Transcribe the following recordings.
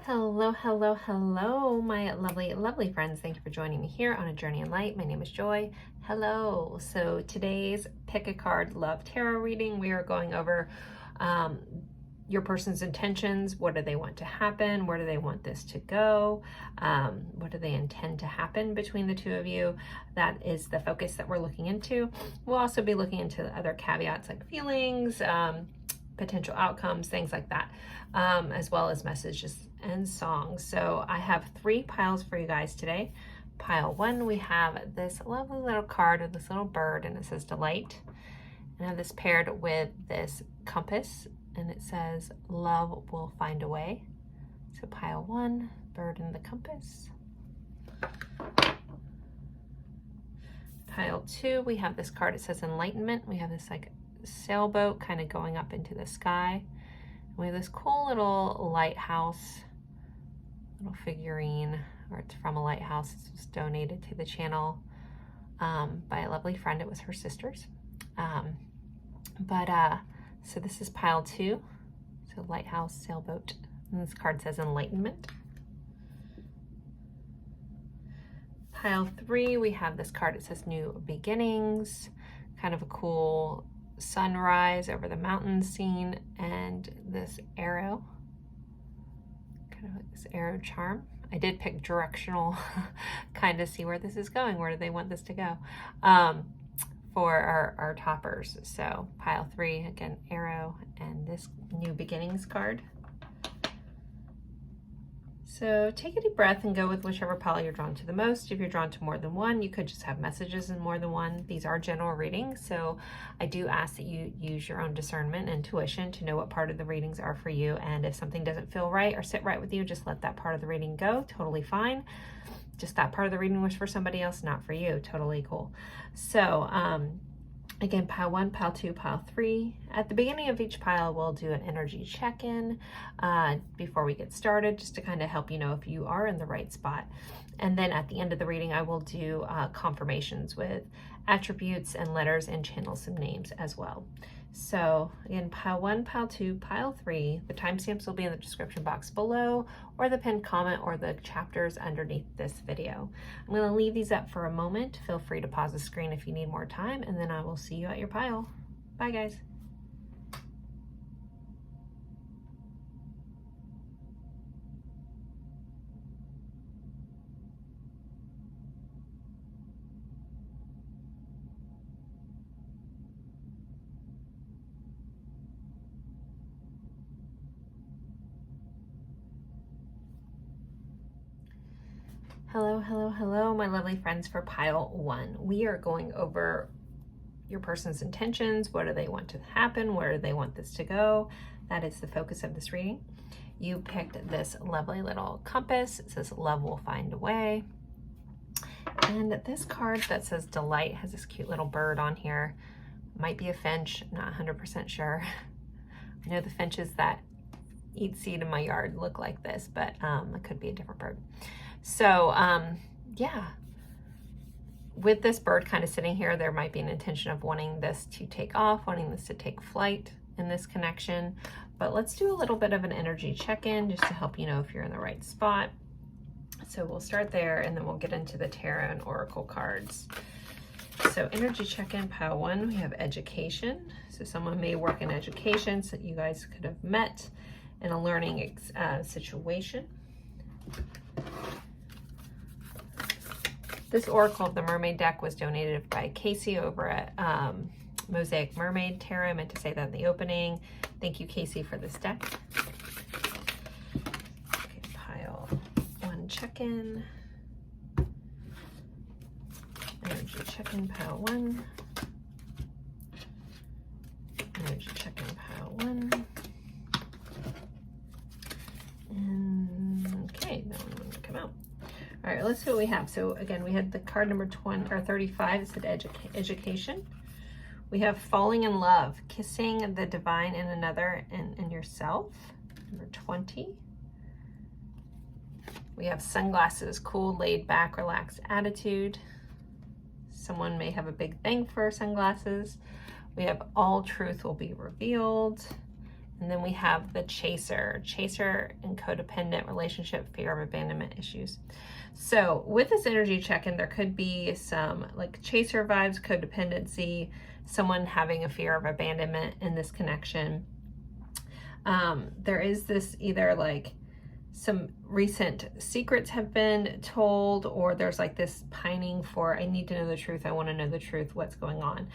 Hello, hello, hello, my lovely, lovely friends. Thank you for joining me here on A Journey in Light. My name is Joy. Hello. So today's Pick a Card Love Tarot reading, we are going over your person's intentions. What do they want to happen? Where do they want this to go? What do they intend to happen between the two of you? That is the focus that we're looking into. We'll also be looking into other caveats like feelings, potential outcomes, things like that, as well as messages and songs. So I have 3 piles for you guys today. Pile 1, we have this lovely little card with this little bird and it says delight. And I have this paired with this compass and it says love will find a way. So pile 1, bird and the compass. Pile 2, we have this card, it says enlightenment. We have this like sailboat kind of going up into the sky. We have this cool little lighthouse, little figurine, or it's from a lighthouse. This was donated to the channel by a lovely friend. It was her sister's. So this is pile 2. So lighthouse, sailboat, and this card says enlightenment. Pile 3, we have this card. It says new beginnings, kind of a cool sunrise over the mountain scene, and this arrow, kind of like this arrow charm. I did pick directional, kind of see where this is going. Where do they want this to go? For our toppers. So pile 3, again, arrow, and this new beginnings card. So take a deep breath and go with whichever pile you're drawn to the most. If you're drawn to more than one, you could just have messages in more than one. These are general readings, so I do ask that you use your own discernment and intuition to know what part of the readings are for you. And if something doesn't feel right or sit right with you, just let that part of the reading go. Totally fine. Just that part of the reading was for somebody else, not for you. Totally cool. So again, pile 1, pile 2, pile 3. At the beginning of each pile, we'll do an energy check-in before we get started, just to kind of help you know if you are in the right spot. And then at the end of the reading, I will do confirmations with attributes and letters and channel some names as well. So again, pile 1, pile 2, pile 3. The timestamps will be in the description box below, or the pinned comment, or the chapters underneath this video. I'm going to leave these up for a moment. Feel free to pause the screen if you need more time, and then I will see you at your pile. Bye, guys. Hello, hello, hello, my lovely friends. For pile 1, we are going over your person's intentions. What do they want to happen? Where do they want this to go? That is the focus of this reading. You picked this lovely little compass. It says love will find a way. And this card that says delight has this cute little bird on here. Might be a finch, not 100% sure. I know the finches that eat seed in my yard look like this, but it could be a different bird. So yeah, with this bird kind of sitting here, there might be an intention of wanting this to take off, wanting this to take flight in this connection. But let's do a little bit of an energy check-in just to help you know if you're in the right spot. So we'll start there, and then we'll get into the tarot and oracle cards. So energy check-in, pile 1, we have education. So someone may work in education, so you guys could have met in a learning situation. This Oracle of the Mermaid deck was donated by Casey over at Mosaic Mermaid Tarot. I meant to say that in the opening. Thank you, Casey, for this deck. Okay, pile 1 check-in. Energy check-in, pile 1. Energy check-in, pile 1. And okay, that one will come out. All right, let's see what we have. So again, we had the card number 35. It said education. We have falling in love, kissing the divine in another and in yourself, number 20. We have sunglasses, cool, laid back, relaxed attitude. Someone may have a big thing for sunglasses. We have all truth will be revealed. And then we have the chaser and codependent relationship, fear of abandonment issues. So with this energy check-in, there could be some like chaser vibes, codependency, someone having a fear of abandonment in this connection. There is this either like some recent secrets have been told, or there's like this pining for, I need to know the truth, I want to know the truth, what's going on.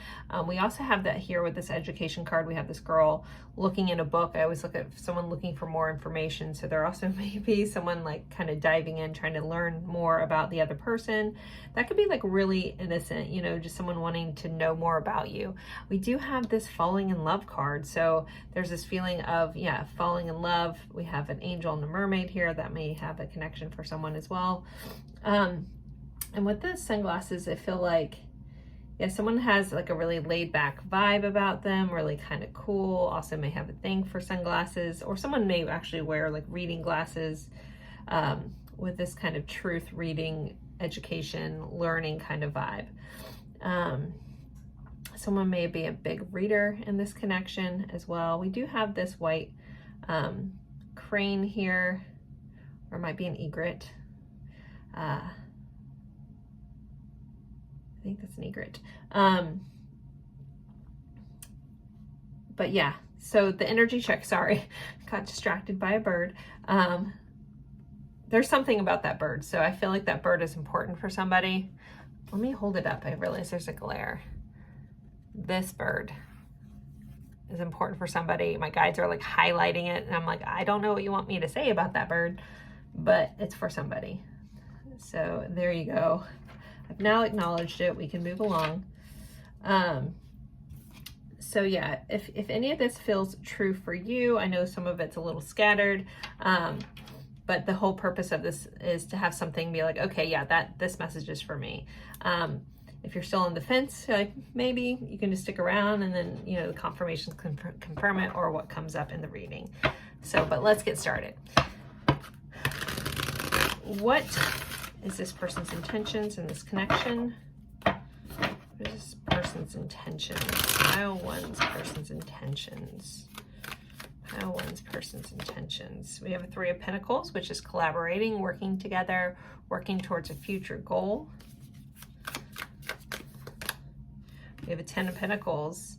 We also have that here with this education card. We have this girl looking in a book. I always look at someone looking for more information, so there also may be someone like kind of diving in, trying to learn more about the other person. That could be like really innocent, you know, just someone wanting to know more about you. We do have this falling in love card, so there's this feeling of, yeah, falling in love. We have an angel and a mermaid here that may have a connection for someone as well. And with the sunglasses, I feel like, yeah, someone has like a really laid back vibe about them, really kind of cool, also may have a thing for sunglasses, or someone may actually wear like reading glasses with this kind of truth reading, education, learning kind of vibe. Someone may be a big reader in this connection as well. We do have this white crane here, or it might be an egret. I think that's an egret. But yeah, so the energy check, sorry, got distracted by a bird. There's something about that bird. So I feel like that bird is important for somebody. Let me hold it up. I realize there's a glare. This bird is important for somebody. My guides are like highlighting it, and I'm like, I don't know what you want me to say about that bird, but it's for somebody. So there you go. I've now acknowledged it. We can move along. So yeah, if any of this feels true for you, I know some of it's a little scattered, but the whole purpose of this is to have something be like, okay, yeah, this message is for me. If you're still on the fence, maybe you can just stick around, and then, you know, the confirmations confirm it, or what comes up in the reading. So, but let's get started. What is this person's intentions in this connection? What is this person's intentions? Pile one's person's intentions. Pile one's person's intentions. We have a Three of Pentacles, which is collaborating, working together, working towards a future goal. We have a Ten of Pentacles.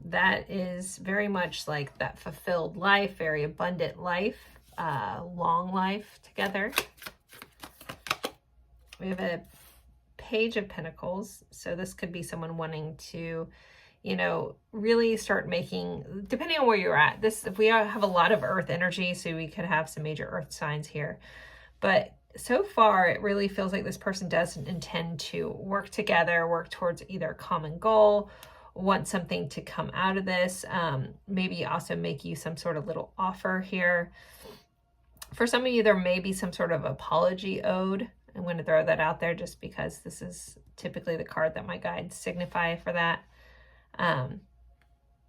That is very much like that fulfilled life, very abundant life, long life together. We have a Page of Pentacles. So this could be someone wanting to, you know, really start making, depending on where you're at. If we have a lot of earth energy, so we could have some major earth signs here. But so far, it really feels like this person doesn't intend to work together, work towards either a common goal, want something to come out of this, maybe also make you some sort of little offer here. For some of you, there may be some sort of apology owed. I'm going to throw that out there just because this is typically the card that my guides signify for that.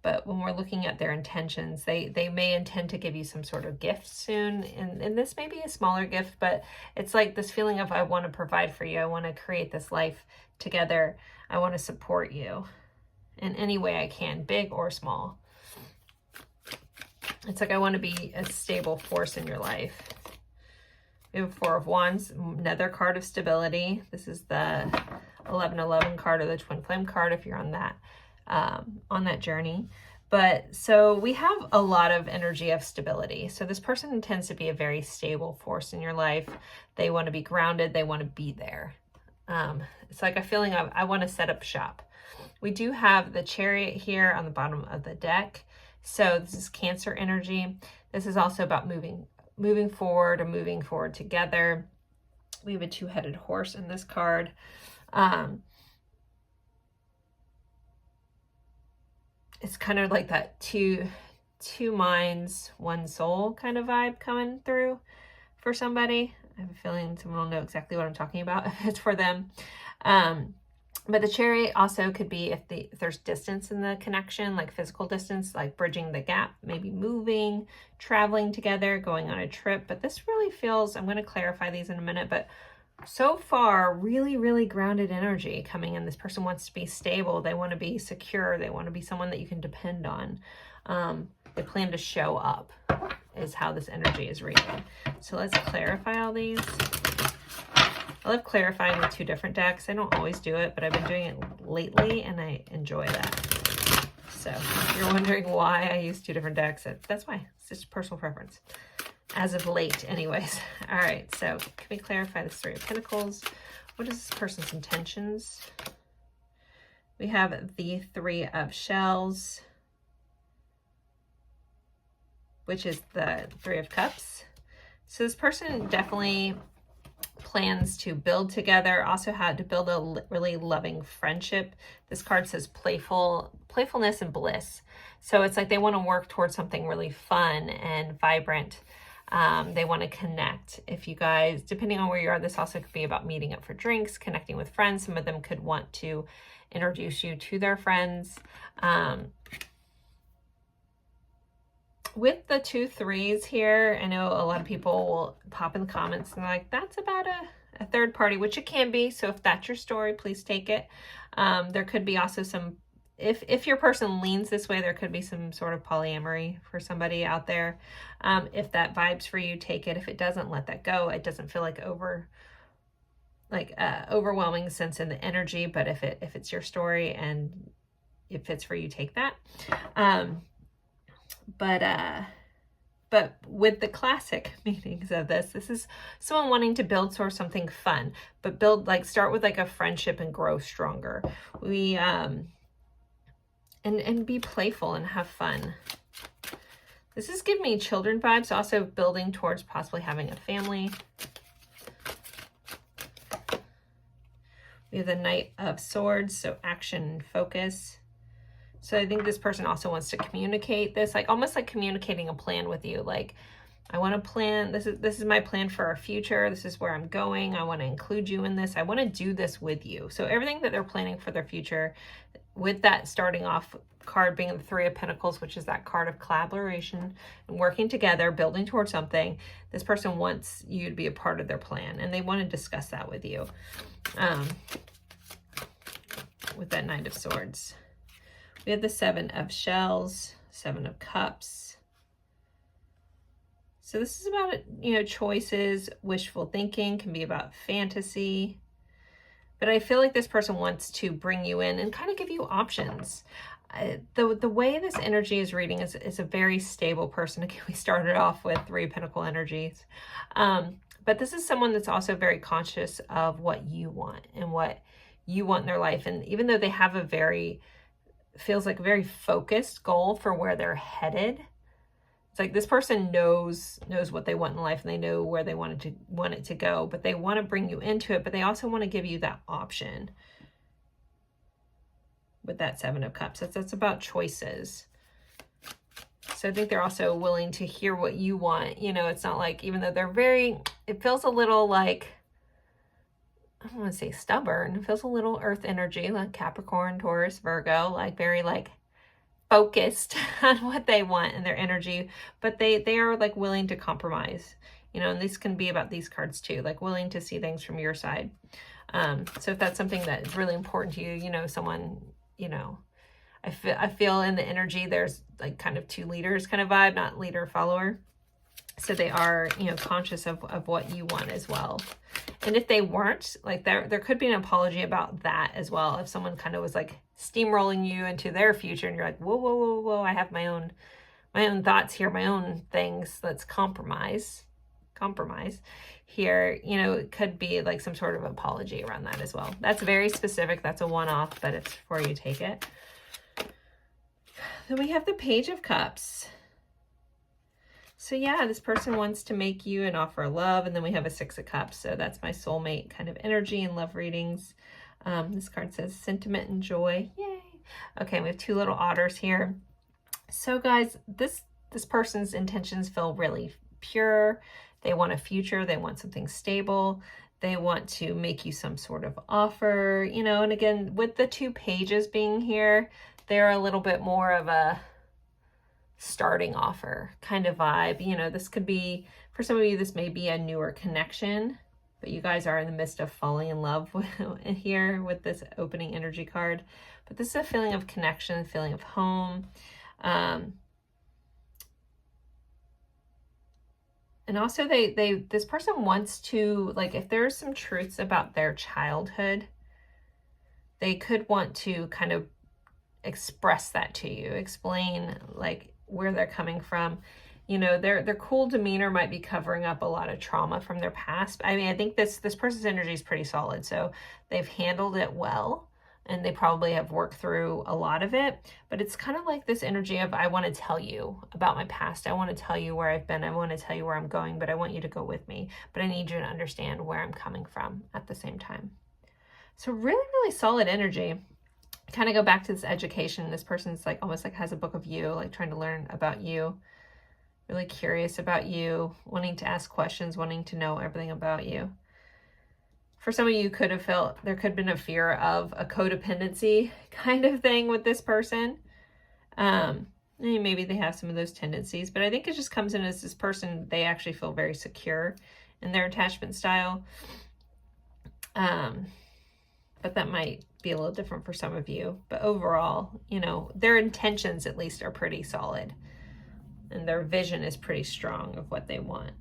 But when we're looking at their intentions, they may intend to give you some sort of gift soon. And this may be a smaller gift, but it's like this feeling of, I want to provide for you. I want to create this life together. I want to support you in any way I can, big or small. It's like, I want to be a stable force in your life. We have Four of Wands, another card of stability. This is the 1111 card, or the Twin Flame card if you're on that journey. But so we have a lot of energy of stability. So this person intends to be a very stable force in your life. They want to be grounded. They want to be there. It's like a feeling of, I want to set up shop. We do have the Chariot here on the bottom of the deck. So this is Cancer energy. This is also about moving forward, or moving forward together. We have a two-headed horse in this card. It's kind of like that two minds, one soul kind of vibe coming through for somebody. I have a feeling someone will know exactly what I'm talking about if it's for them. But the Chariot also could be if there's distance in the connection, like physical distance, like bridging the gap, maybe moving, traveling together, going on a trip. But this really feels, I'm going to clarify these in a minute, but so far, really, really grounded energy coming in. This person wants to be stable. They want to be secure. They want to be someone that you can depend on. They plan to show up is how this energy is reading. So let's clarify all these. I love clarifying with 2 different decks. I don't always do it, but I've been doing it lately and I enjoy that. So if you're wondering why I use 2 different decks, that's why. It's just personal preference. As of late, anyways. All right, so can we clarify this 3 of Pentacles? What is this person's intentions? We have the 3 of Shells, which is the 3 of Cups. So this person definitely plans to build together, also had to build a really loving friendship. This card says playfulness and bliss. So it's like they want to work towards something really fun and vibrant. They want to connect. If you guys, depending on where you are, this also could be about meeting up for drinks, connecting with friends. Some of them could want to introduce you to their friends. With the 2 3s here, I know a lot of people will pop in the comments and they're like, that's about a third party, which it can be. So if that's your story, please take it. There could be also some, if your person leans this way, there could be some sort of polyamory for somebody out there. If that vibes for you, take it. If it doesn't, let that go. It doesn't feel like overwhelming sense in the energy, but if it's your story and it fits for you, take that. But with the classic meanings of this is someone wanting to build sort of something fun, but start with like a friendship and grow stronger. We, and be playful and have fun. This is giving me children vibes, also building towards possibly having a family. We have the Knight of Swords, so action and focus. So I think this person also wants to communicate this, like almost like communicating a plan with you. Like, I want to plan, this is my plan for our future. This is where I'm going. I want to include you in this. I want to do this with you. So everything that they're planning for their future, with that starting off card being the 3 of Pentacles, which is that card of collaboration and working together, building towards something. This person wants you to be a part of their plan and they want to discuss that with you. With that Knight of Swords. We have the 7 of Shells, 7 of Cups. So this is about, choices, wishful thinking, can be about fantasy. But I feel like this person wants to bring you in and kind of give you options. The way this energy is reading is a very stable person. Again, we started off with 3 Pentacle energies. But this is someone that's also very conscious of what you want and what you want in their life. And even though they have feels like a very focused goal for where they're headed, it's like this person knows what they want in life and they know where they want it to go, but they want to bring you into it, but they also want to give you that option with that 7 of Cups. That's about choices. So I think they're also willing to hear what you want. It's not like, even though it feels a little like, I don't want to say stubborn. It feels a little earth energy, like Capricorn, Taurus, Virgo, like very focused on what they want in their energy, but they are willing to compromise, and this can be about these cards too, willing to see things from your side. So if that's something that is really important to you, someone, I feel in the energy, there's kind of 2 leaders kind of vibe, not leader follower. So they are, conscious of what you want as well. And if they weren't, there could be an apology about that as well. If someone kind of was steamrolling you into their future and you're like, whoa, whoa, whoa, whoa, I have my own thoughts here, my own things. Let's compromise here. It could be some sort of apology around that as well. That's very specific. That's a one-off, but it's before you take it. Then we have the Page of Cups. So yeah, this person wants to make you an offer of love. And then we have a 6 of Cups. So that's my soulmate kind of energy in love readings. This card says sentiment and joy. Yay. Okay, we have 2 little otters here. So guys, this person's intentions feel really pure. They want a future. They want something stable. They want to make you some sort of offer, and again, with the 2 pages being here, they're a little bit more of a starting offer kind of vibe. This could be, for some of you, this may be a newer connection, but you guys are in the midst of falling in love here with this opening energy card. But this is a feeling of connection, feeling of home. And also this person wants to, like, if there's some truths about their childhood, they could want to kind of express that to you, explain like where they're coming from. You know, their cool demeanor might be covering up a lot of trauma from their past. I mean, I think this person's energy is pretty solid, so they've handled it well, and they probably have worked through a lot of it. But it's kind of like this energy of, I want to tell you about my past. I want to tell you where I've been. I want to tell you where I'm going, but I want you to go with me. But I need you to understand where I'm coming from at the same time. So really, really solid energy. Kind of go back to this education. This person's like almost like has a book of you, like trying to learn about you. Really curious about you, wanting to ask questions, wanting to know everything about you. For some of you could have felt, there could have been a fear of a codependency kind of thing with this person. Maybe they have some of those tendencies, but I think it just comes in as this person, they actually feel very secure in their attachment style. But that might be a little different for some of you. But overall, you know, their intentions at least are pretty solid. And their vision is pretty strong of what they want.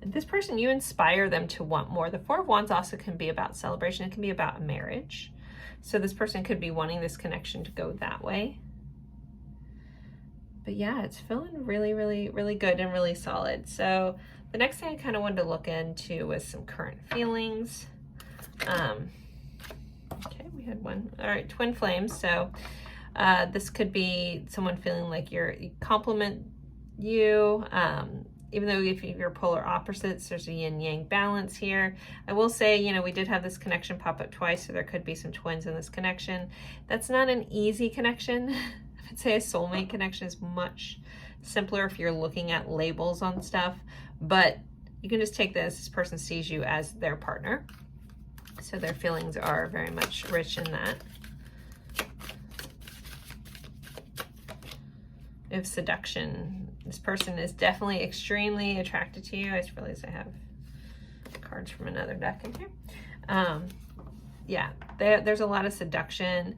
And this person, you inspire them to want more. The Four of Wands also can be about celebration. It can be about marriage. So this person could be wanting this connection to go that way. But yeah, it's feeling really, really, really good and really solid. So the next thing I kind of wanted to look into was some current feelings. Okay, we had one. All right, twin flames. So this could be someone feeling like you compliment you. Even though if you're polar opposites, there's a yin-yang balance here. I will say, you know, we did have this connection pop up twice, so there could be some twins in this connection. That's not an easy connection. I would say a soulmate connection is much simpler if you're looking at labels on stuff, but you can just take this person sees you as their partner. So their feelings are very much rich in that. We have seduction. This person is definitely extremely attracted to you. I just realized I have cards from another deck in here. Yeah, there's a lot of seduction.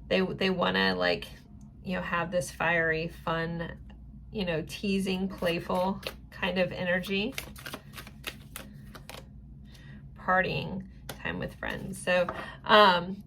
They want to, like, you know, have this fiery, fun, you know, teasing, playful kind of energy. Partying time with friends. So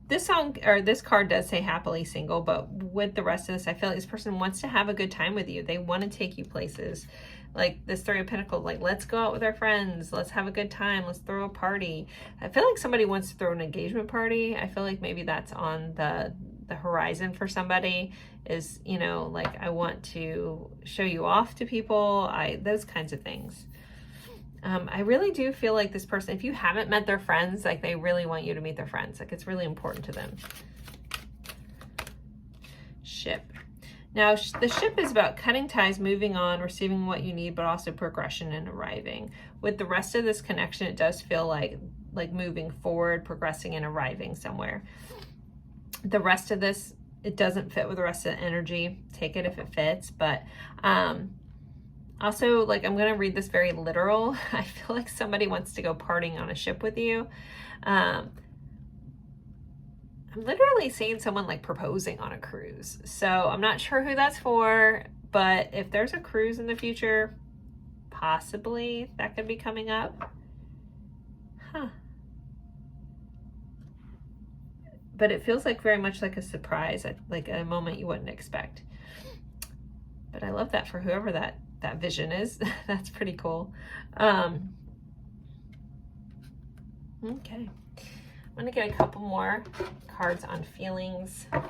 this card does say happily single, but with the rest of this, I feel like this person wants to have a good time with you. They want to take you places. Like this Three of Pentacles, like, let's go out with our friends, let's have a good time, let's throw a party. I feel like somebody wants to throw an engagement party. I feel like maybe that's on the horizon for somebody, is, you know, like, I want to show you off to people, those kinds of things. I really do feel like this person, if you haven't met their friends, like, they really want you to meet their friends. Like, it's really important to them. Ship. Now, the ship is about cutting ties, moving on, receiving what you need, but also progression and arriving. With the rest of this connection, it does feel like moving forward, progressing, and arriving somewhere. The rest of this, it doesn't fit with the rest of the energy. Take it if it fits, but also, like, I'm going to read this very literal. I feel like somebody wants to go partying on a ship with you. I'm literally seeing someone like proposing on a cruise. So I'm not sure who that's for, but if there's a cruise in the future, possibly that could be coming up. Huh. But it feels like very much like a surprise, like a moment you wouldn't expect. But I love that for whoever that vision is. That's pretty cool. Okay. I'm going to get a couple more cards on feelings. Gonna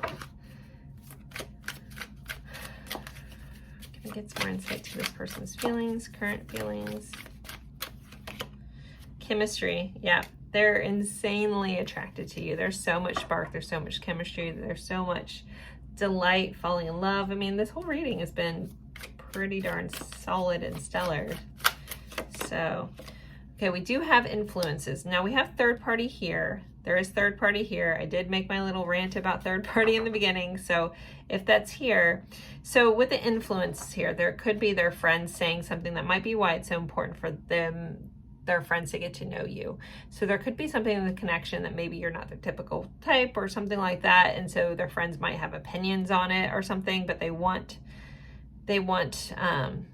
get some more insight to this person's feelings, current feelings. Chemistry. Yeah, they're insanely attracted to you. There's so much spark. There's so much chemistry. There's so much delight, falling in love. I mean, this whole reading has been pretty darn solid and stellar. So, okay, we do have influences. Now we have third party here. There is third party here. I did make my little rant about third party in the beginning. So if that's here, so with the influences here, there could be their friends saying something that might be why it's so important for them, their friends, to get to know you. So there could be something in the connection that maybe you're not their typical type or something like that. And so their friends might have opinions on it or something, but they want they want to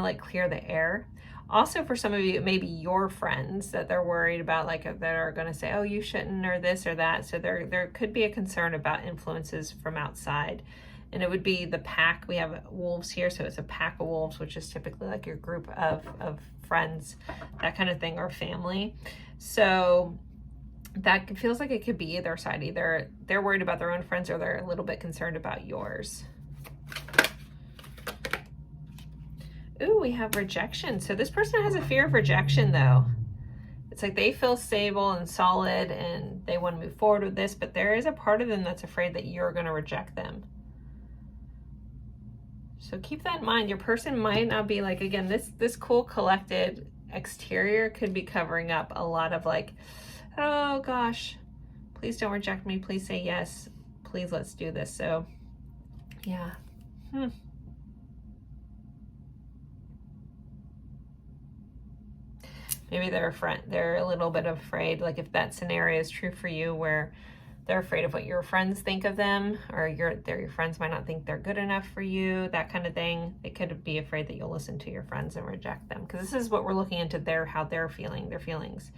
like clear the air. Also, for some of you, maybe your friends that they're worried about, like that are going to say, oh, you shouldn't, or this or that. So there could be a concern about influences from outside. And it would be the pack. We have wolves here, so it's a pack of wolves, which is typically like your group of friends, that kind of thing, or family. So that feels like it could be either side. Either they're worried about their own friends or they're a little bit concerned about yours. Ooh, we have rejection. So this person has a fear of rejection, though. It's like they feel stable and solid and they want to move forward with this, but there is a part of them that's afraid that you're going to reject them. So keep that in mind. Your person might not be like, again, this cool collected exterior could be covering up a lot of like, oh gosh, please don't reject me. Please say yes. Please, let's do this. So yeah. Maybe they're a little bit afraid, like if that scenario is true for you, where they're afraid of what your friends think of them, or your friends might not think they're good enough for you, that kind of thing. They could be afraid that you'll listen to your friends and reject them, because this is what we're looking into, how they're feeling, their feelings.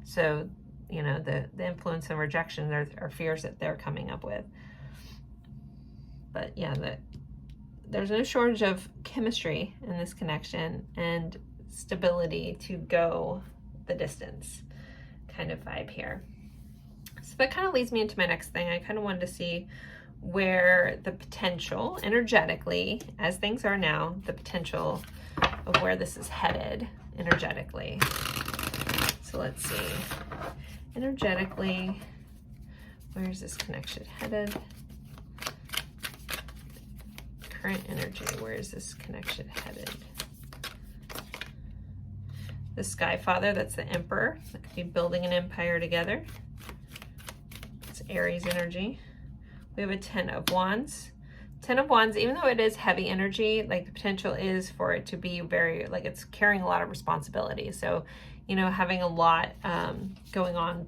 So, you know, the influence and rejection are fears that they're coming up with. But yeah, there's no shortage of chemistry in this connection and stability to go the distance kind of vibe here. So that kind of leads me into my next thing. I kind of wanted to see where the potential energetically, as things are now, the potential of where this is headed energetically. So let's see. Energetically, where's this connection headed? Current energy, where is this connection headed? The Sky Father, that's the Emperor. That could be building an empire together. It's Aries energy. We have a 10 of Wands. 10 of Wands, even though it is heavy energy, like the potential is for it to be very, like it's carrying a lot of responsibility. So, you know, having a lot going on.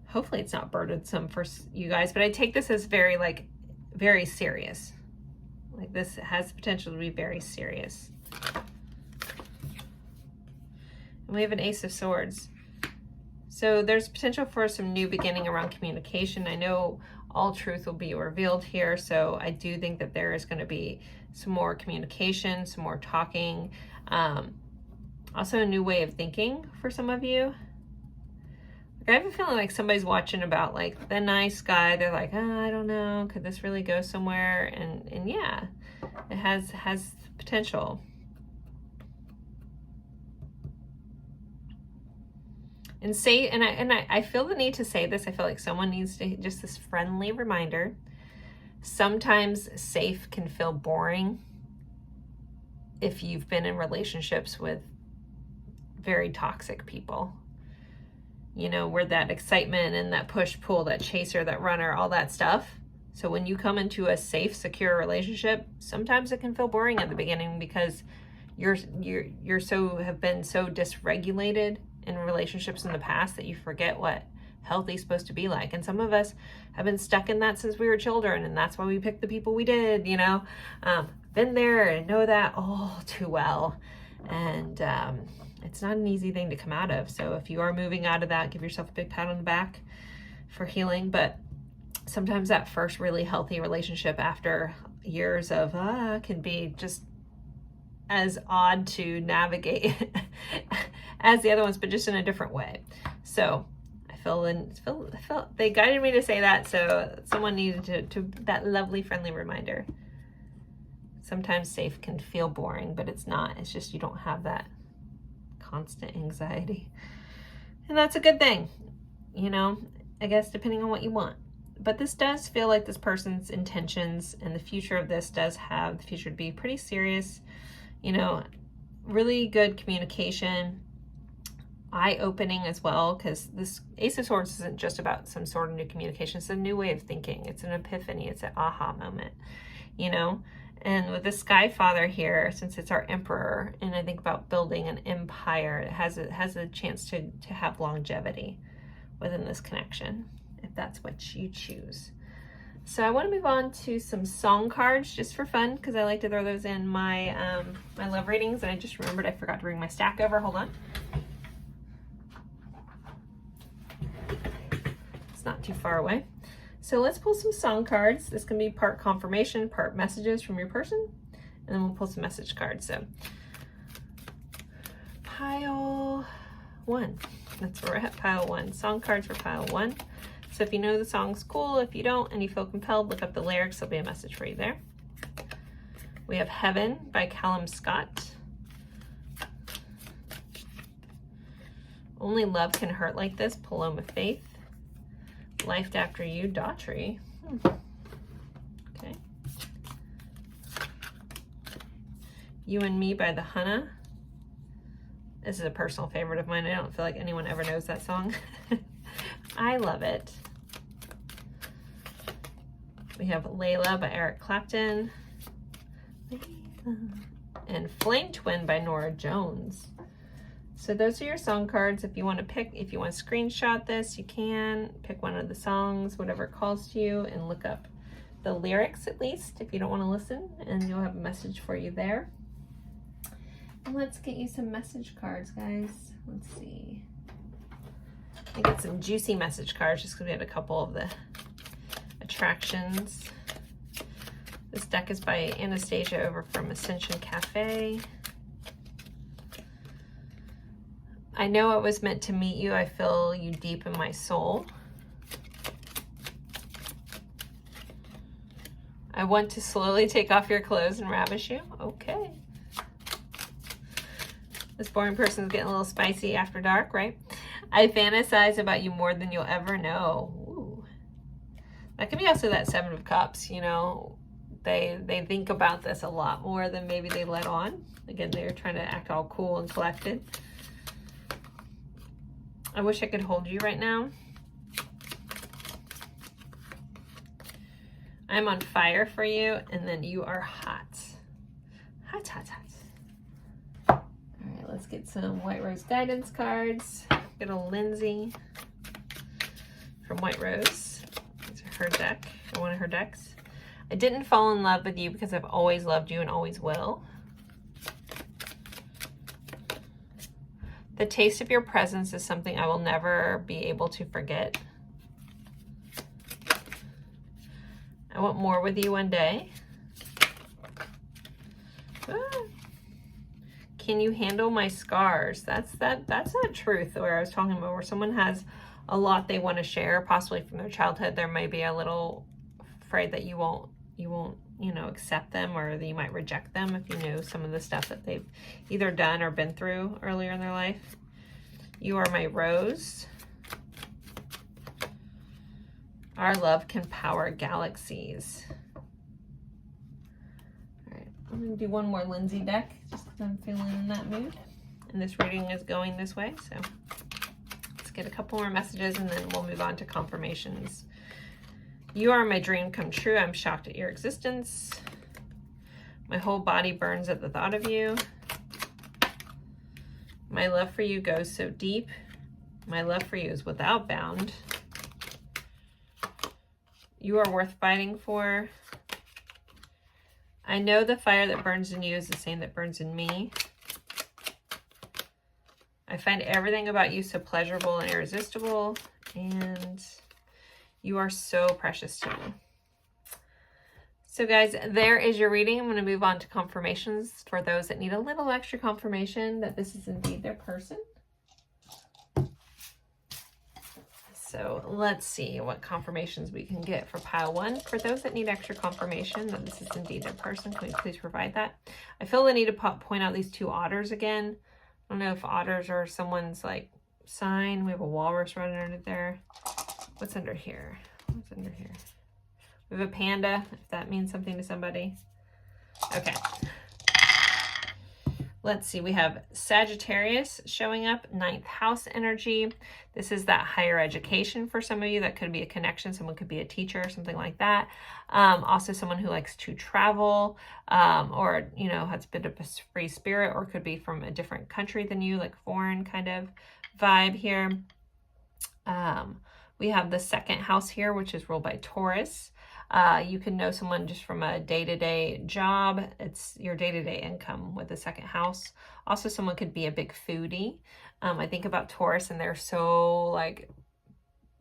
Hopefully it's not burdensome for you guys, but I take this as very serious. Like this has the potential to be very serious. And we have an Ace of Swords. So there's potential for some new beginning around communication. I know all truth will be revealed here, so I do think that there is going to be some more communication, some more talking. Also a new way of thinking for some of you. Like, I have a feeling like somebody's watching about like the nice guy. They're like, oh, I don't know, could this really go somewhere? And yeah, it has potential. And I feel the need to say this. I feel like someone needs to, just this friendly reminder. Sometimes safe can feel boring if you've been in relationships with very toxic people. You know, where that excitement and that push-pull, that chaser, that runner, all that stuff. So when you come into a safe, secure relationship, sometimes it can feel boring at the beginning because have been so dysregulated in relationships in the past that you forget what healthy is supposed to be like. And some of us have been stuck in that since we were children, and that's why we picked the people we did, you know. Been there and know that all too well. And it's not an easy thing to come out of. So if you are moving out of that, give yourself a big pat on the back for healing. But sometimes that first really healthy relationship after years of can be just as odd to navigate as the other ones, but just in a different way. So I felt they guided me to say that, so someone needed to that lovely friendly reminder. Sometimes safe can feel boring, but it's not. It's just you don't have that constant anxiety, and that's a good thing, you know, I guess, depending on what you want. But this does feel like this person's intentions and the future of this does have the future to be pretty serious. You know, really good communication, eye-opening as well, because this Ace of Swords isn't just about some sort of new communication. It's a new way of thinking. It's an epiphany. It's an aha moment, you know. And with the Sky Father here, since it's our Emperor, and I think about building an empire, it has a chance to have longevity within this connection, if that's what you choose. So I want to move on to some song cards just for fun, because I like to throw those in my my love readings, and I just remembered I forgot to bring my stack over. Hold on. It's not too far away. So let's pull some song cards. This can be part confirmation, part messages from your person, and then we'll pull some message cards. So pile 1. That's where we're at, pile 1. Song cards for pile 1. So if you know the song's cool, if you don't and you feel compelled, look up the lyrics. There'll be a message for you there. We have Heaven by Callum Scott. Only Love Can Hurt Like This, Paloma Faith. Life After You, Daughtry. Okay. You and Me by the Hunna. This is a personal favorite of mine. I don't feel like anyone ever knows that song. I love it. We have Layla by Eric Clapton. And Flame Twin by Norah Jones. So those are your song cards. If you want to pick, if you want to screenshot this, you can pick one of the songs, whatever it calls to you, and look up the lyrics at least if you don't want to listen, and you'll have a message for you there. And let's get you some message cards, guys. Let's see. I get some juicy message cards just because we had a couple of the attractions. This deck is by Anastasia over from Ascension Cafe. I know it was meant to meet you. I feel you deep in my soul. I want to slowly take off your clothes and ravish you. Okay. This boring person's getting a little spicy after dark, right? I fantasize about you more than you'll ever know. Ooh. That could be also that 7 of Cups, you know. They think about this a lot more than maybe they let on. Again, they're trying to act all cool and collected. I wish I could hold you right now. I'm on fire for you, and then you are hot. Hot, hot, hot. All right, let's get some White Rose guidance cards. Get a Lindsay from White Rose. These are her deck, or one of her decks. I didn't fall in love with you because I've always loved you and always will. The taste of your presence is something I will never be able to forget. I want more with you one day. Ah. Can you handle my scars? That's that truth where I was talking about, where someone has a lot they want to share, possibly from their childhood. There may be a little afraid that you won't, you know, accept them, or that you might reject them if you knew some of the stuff that they've either done or been through earlier in their life. You are my rose. Our love can power galaxies. All right, I'm gonna do one more Lindsay deck just because I'm feeling in that mood. And this reading is going this way, so let's get a couple more messages and then we'll move on to confirmations. You are my dream come true. I'm shocked at your existence. My whole body burns at the thought of you. My love for you goes so deep. My love for you is without bound. You are worth fighting for. I know the fire that burns in you is the same that burns in me. I find everything about you so pleasurable and irresistible, and you are so precious to me. So guys, there is your reading. I'm going to move on to confirmations for those that need a little extra confirmation that this is indeed their person. So let's see what confirmations we can get for pile 1. For those that need extra confirmation that this is indeed their person, can we please provide that? I feel the need to point out these 2 otters again. I don't know if otters are someone's like sign. We have a walrus running under there. What's under here? What's under here? We have a panda, if that means something to somebody. Okay. Let's see, we have Sagittarius showing up, 9th house energy. This is that higher education for some of you. That could be a connection. Someone could be a teacher or something like that. Also someone who likes to travel, or, you know, has a bit of a free spirit, or could be from a different country than you, like foreign kind of vibe here. We have the 2nd house here, which is ruled by Taurus. You can know someone just from a day-to-day job. It's your day-to-day income with the second house. Also, someone could be a big foodie. I think about Taurus, and they're so like,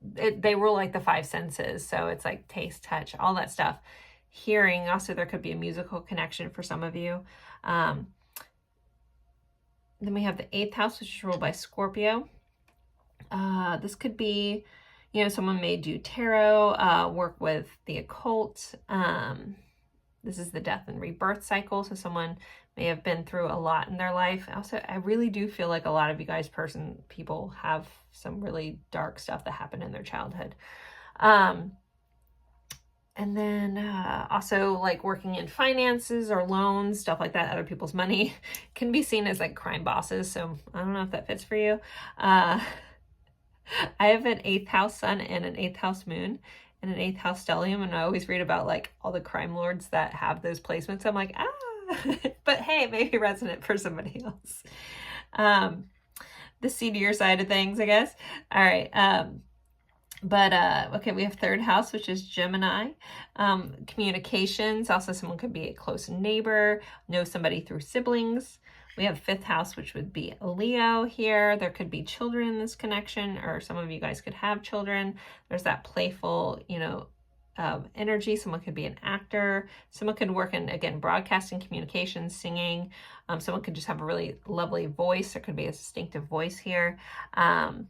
they rule like the five senses. So it's like taste, touch, all that stuff. Hearing, also there could be a musical connection for some of you. Then we have the 8th house, which is ruled by Scorpio. This could be, you know, someone may do tarot, work with the occult. This is the death and rebirth cycle. So someone may have been through a lot in their life. Also, I really do feel like a lot of you guys, people have some really dark stuff that happened in their childhood. And then also like working in finances or loans, stuff like that, other people's money can be seen as like crime bosses. So I don't know if that fits for you. I have an 8th house sun and an 8th house moon and an 8th house stellium. And I always read about like all the crime lords that have those placements. I'm like, but hey, maybe resonant for somebody else. The seedier side of things, I guess. All right. Okay, we have 3rd house, which is Gemini. Communications, also someone could be a close neighbor, know somebody through siblings. We have 5th house, which would be Leo here. There could be children in this connection, or some of you guys could have children. There's that playful, you know, energy. Someone could be an actor. Someone could work in, again, broadcasting, communications, singing. Someone could just have a really lovely voice. There could be a distinctive voice here. Trying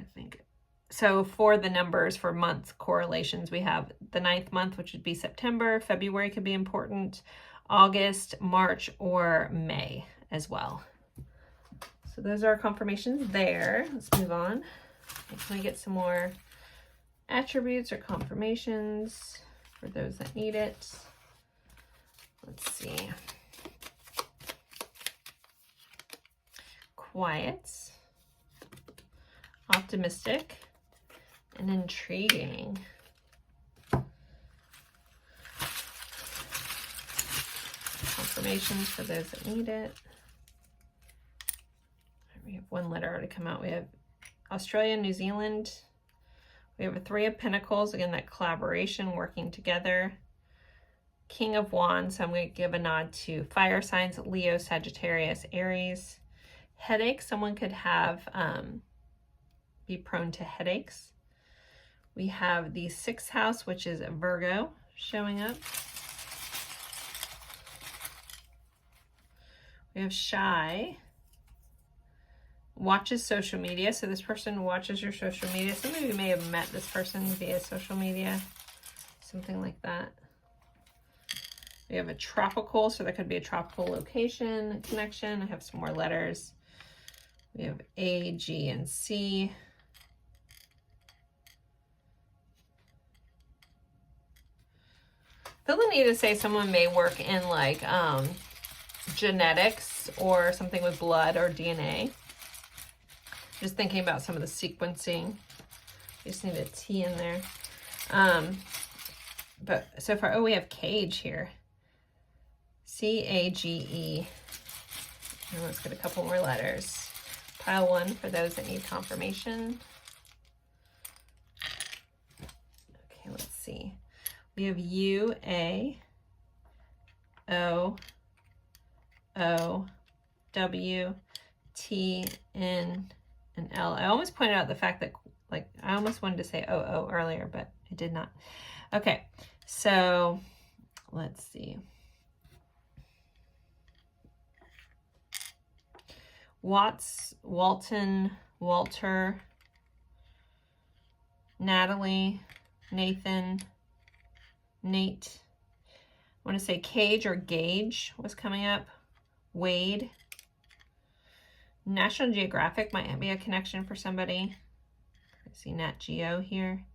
to think. So for the numbers for month correlations, we have the 9th month, which would be September. February could be important. August, March, or May as well. So those are our confirmations there. Let's move on. Can I get some more attributes or confirmations for those that need it? Let's see. Quiet, optimistic, and intriguing. Confirmations for those that need it. We have one letter already come out. We have Australia, New Zealand. We have a 3 of Pentacles. Again, that collaboration, working together. King of Wands. So I'm going to give a nod to fire signs: Leo, Sagittarius, Aries. Headaches. Someone could have be prone to headaches. We have the 6th house, which is Virgo, showing up. We have shy. Watches social media. So this person watches your social media. Some of you may have met this person via social media, something like that. We have a tropical, so that could be a tropical location connection. I have some more letters. We have A, G, and C. Feel the need to say someone may work in like genetics or something with blood or DNA. Just thinking about some of the sequencing. You just need a T in there. But so far, oh, we have Cage here. C-A-G-E. And let's get a couple more letters. Pile 1 for those that need confirmation. Okay, let's see. We have U, A, O, O, W, T, N, and L. I almost pointed out the fact that, like, I almost wanted to say O earlier, but I did not. Okay, so let's see. Watts, Walton, Walter, Natalie, Nathan, Nate. I want to say Cage or Gage was coming up. Wade. National Geographic might be a connection for somebody. I see Nat Geo here,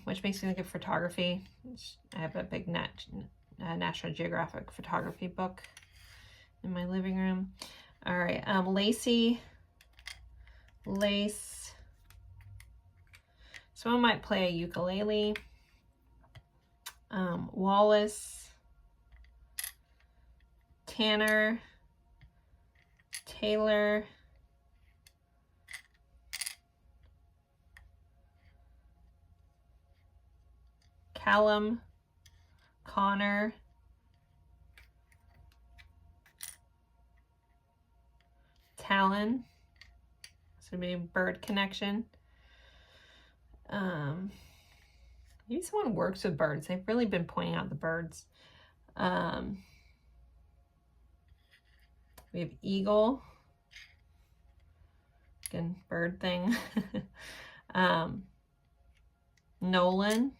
which makes me think of photography. I have a big National Geographic photography book in my living room. All right, Lacey, Lace. Someone might play a ukulele. Wallace, Tanner, Taylor, Callum, Connor, Talon. This would be a bird connection. Maybe someone works with birds. They've really been pointing out the birds. We have eagle. Again, bird thing. Nolan.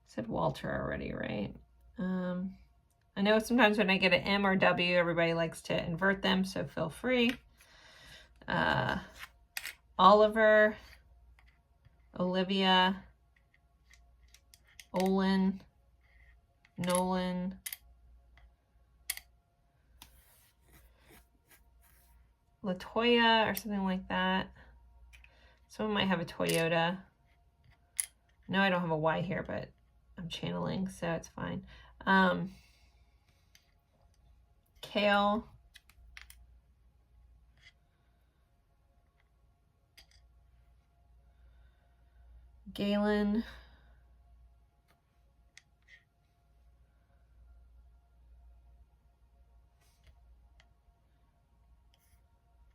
Said Walter already, right? I know sometimes when I get an M or W, everybody likes to invert them, so feel free. Oliver, Olivia, Olin, Nolan, Latoya or something like that. Someone might have a Toyota. No, I don't have a Y here, but I'm channeling, so it's fine. Kale, Galen,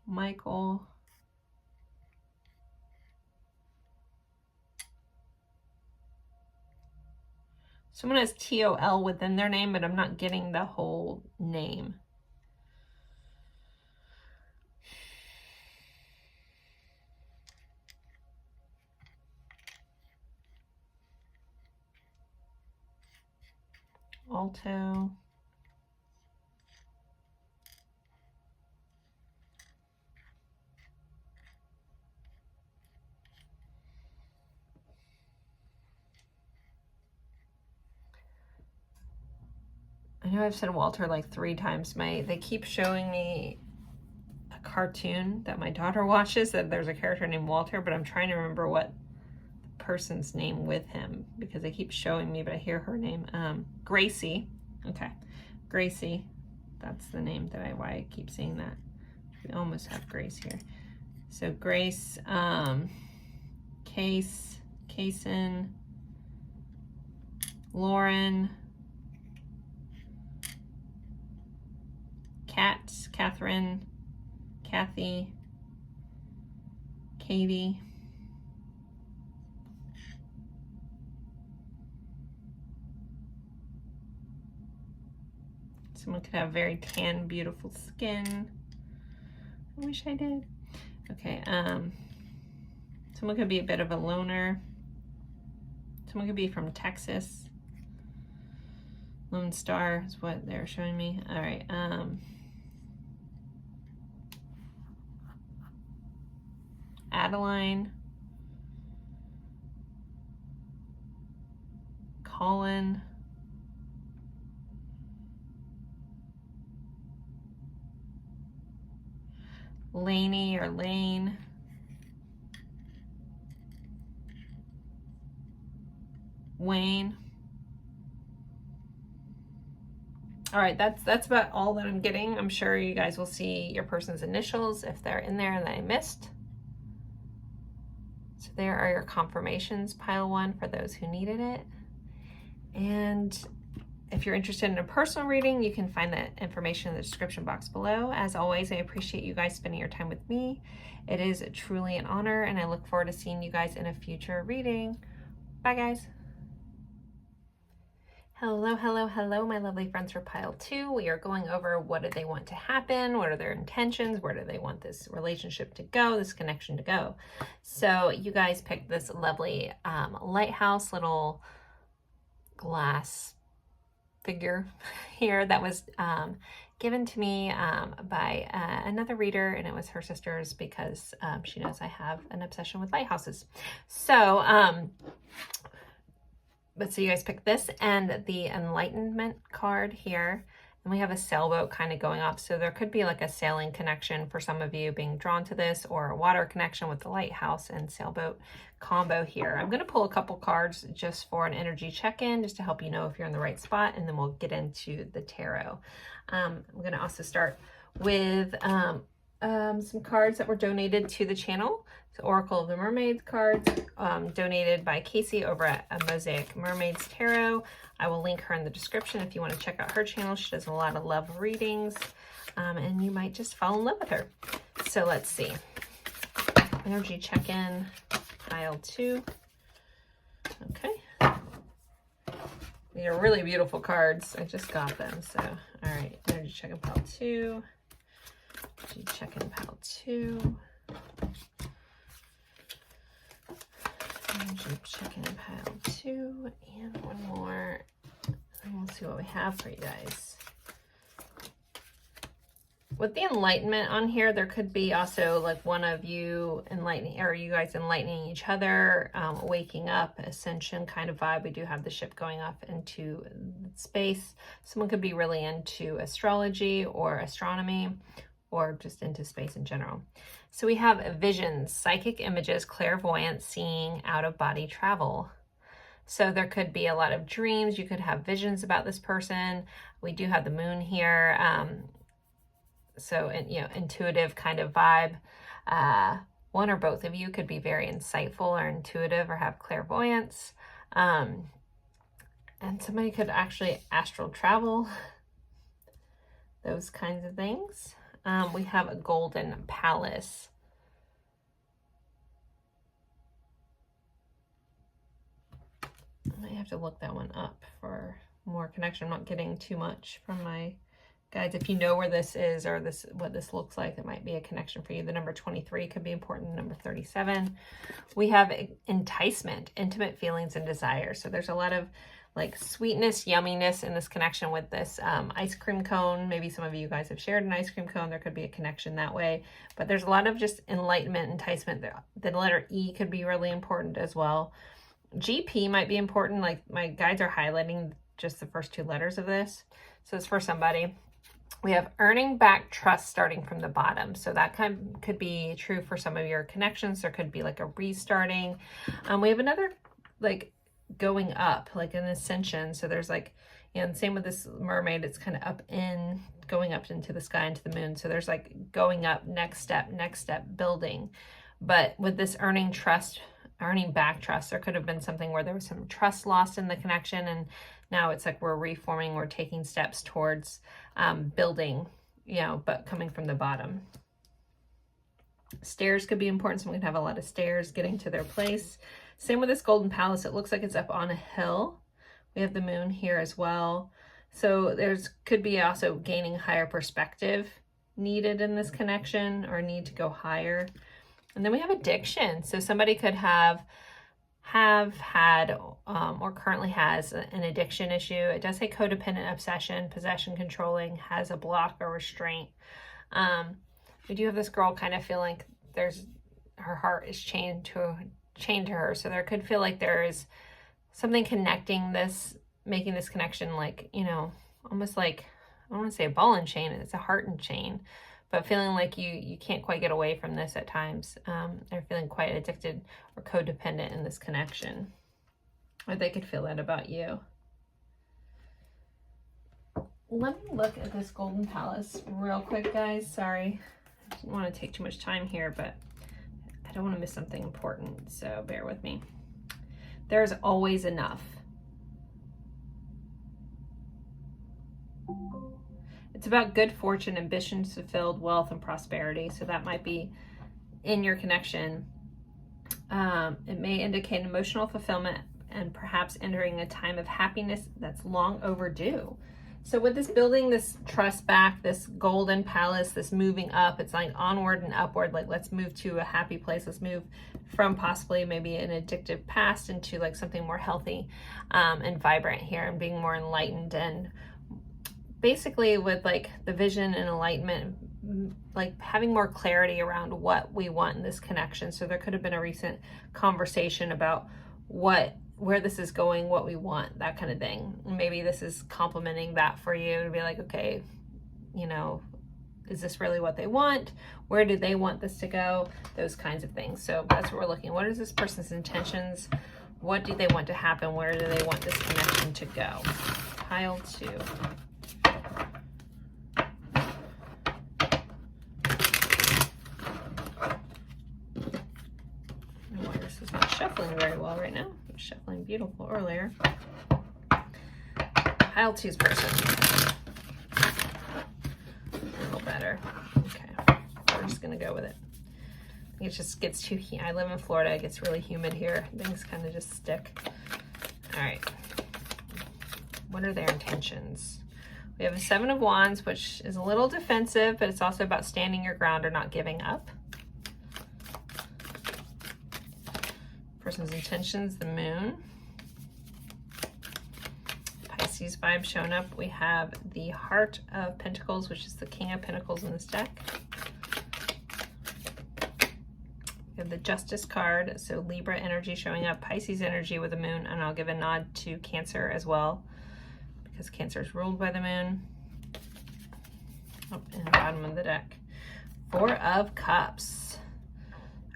Michael, someone has TOL within their name, but I'm not getting the whole name. Alto. I know I've said Walter like 3 times. They keep showing me a cartoon that my daughter watches that there's a character named Walter, but I'm trying to remember what person's name with him because they keep showing me, but I hear her name. Gracie. Okay, Gracie. That's the name why I keep seeing that. We almost have Grace here. So Grace, Case, Kason, Lauren, Kat, Catherine, Kathy, Katie, someone could have very tan, beautiful skin. I wish I did. Okay, someone could be a bit of a loner. Someone could be from Texas. Lone Star is what they're showing me. All right. Adeline. Colin. Laney or Lane. Wayne. All right, that's about all that I'm getting. I'm sure you guys will see your person's initials if they're in there that I missed. So there are your confirmations, pile 1, for those who needed it. And if you're interested in a personal reading, you can find that information in the description box below. As always, I appreciate you guys spending your time with me. It is truly an honor, and I look forward to seeing you guys in a future reading. Bye, guys. Hello, hello, hello, my lovely friends for pile 2. We are going over what do they want to happen, what are their intentions, where do they want this relationship to go, this connection to go. So you guys picked this lovely lighthouse, little glass figure here that was given to me by another reader, and it was her sister's because she knows I have an obsession with lighthouses. So but so you guys picked this and the Enlightenment card here, and we have a sailboat kind of going off. So there could be like a sailing connection for some of you being drawn to this, or a water connection with the lighthouse and sailboat combo here. I'm going to pull a couple cards just for an energy check-in, just to help you know if you're in the right spot, and then we'll get into the tarot. I'm going to also start with a some cards that were donated to the channel. So Oracle of the Mermaids cards, donated by Casey over at Mosaic Mermaids Tarot. I will link her in the description if you want to check out her channel. She does a lot of love readings, and you might just fall in love with her. So let's see. Energy check-in, pile 2. Okay. These are really beautiful cards. I just got them. So, all right. Energy check-in, pile 2. Energy check-in, pile 2. Energy check-in, pile 2. And one more. And we'll see what we have for you guys. With the enlightenment on here, there could be also like one of you enlightening, or you guys enlightening each other, waking up, ascension kind of vibe. We do have the ship going off into space. Someone could be really into astrology or astronomy, or just into space in general. So we have visions, psychic images, clairvoyance, seeing, out-of-body travel. So there could be a lot of dreams. You could have visions about this person. We do have the moon here. So, you know, intuitive kind of vibe. One or both of you could be very insightful or intuitive or have clairvoyance. And somebody could actually astral travel. Those kinds of things. We have a golden palace. I might have to look that one up for more connection. I'm not getting too much from my guides. If you know where this is or this what this looks like, it might be a connection for you. The number 23 could be important. Number 37. We have enticement, intimate feelings and desires. So there's a lot of like sweetness, yumminess in this connection with this ice cream cone. Maybe some of you guys have shared an ice cream cone. There could be a connection that way. But there's a lot of just enlightenment, enticement. The letter E could be really important as well. GP might be important. Like my guides are highlighting just the first 2 letters of this. So it's for somebody. We have earning back trust starting from the bottom. So that could be true for some of your connections. There could be like a restarting. We have another like going up, like an ascension. So there's like, you know, and same with this mermaid, it's kind of up in, going up into the sky, into the moon. So there's like going up, next step, building. But with this earning back trust, there could have been something where there was some trust lost in the connection, and now it's like we're reforming, we're taking steps towards building, you know, but coming from the bottom. Stairs could be important. Someone could have a lot of stairs getting to their place. Same with this golden palace. It looks like it's up on a hill. We have the moon here as well. So could be also gaining higher perspective needed in this connection, or need to go higher. And then we have addiction. So somebody could have had or currently has an addiction issue. It does say codependent, obsession, possession, controlling, has a block or restraint. We do have this girl kind of feeling her heart is chained to her. So there could feel like there is something connecting this, making this connection like, you know, almost like, I don't want to say a ball and chain, it's a heart and chain. But feeling like you can't quite get away from this at times. They're feeling quite addicted or codependent in this connection. Or they could feel that about you. Let me look at this golden palace real quick, guys. Sorry, I didn't want to take too much time here, but I don't want to miss something important, so bear with me. There's always enough. It's about good fortune, ambitions fulfilled, wealth, and prosperity. So that might be in your connection. It may indicate emotional fulfillment and perhaps entering a time of happiness that's long overdue. So with this building, this trust back, this golden palace, this moving up, it's like onward and upward. Like, let's move to a happy place. Let's move from possibly maybe an addictive past into like something more healthy and vibrant here, and being more enlightened, and basically with like the vision and enlightenment, like having more clarity around what we want in this connection. So there could have been a recent conversation about where this is going, what we want, that kind of thing. Maybe this is complementing that for you to be like, okay, you know, is this really what they want? Where do they want this to go? Those kinds of things. So that's what we're looking. What is this person's intentions? What do they want to happen? Where do they want this connection to go? Pile 2. shuffling very well right now. I'm shuffling beautiful earlier. Pile 2's person. A little better. Okay, we're just gonna go with it. It just gets too I live in Florida. It gets really humid here. Things kind of just stick. All right. What are their intentions? We have a 7 of Wands, which is a little defensive, but it's also about standing your ground or not giving up. Person's intentions, the Moon. Pisces vibe showing up. We have the Heart of Pentacles, which is the King of Pentacles in this deck. We have the Justice card, so Libra energy showing up, Pisces energy with the Moon, and I'll give a nod to Cancer as well, because Cancer is ruled by the Moon. Oh, in the bottom of the deck. 4 of Cups.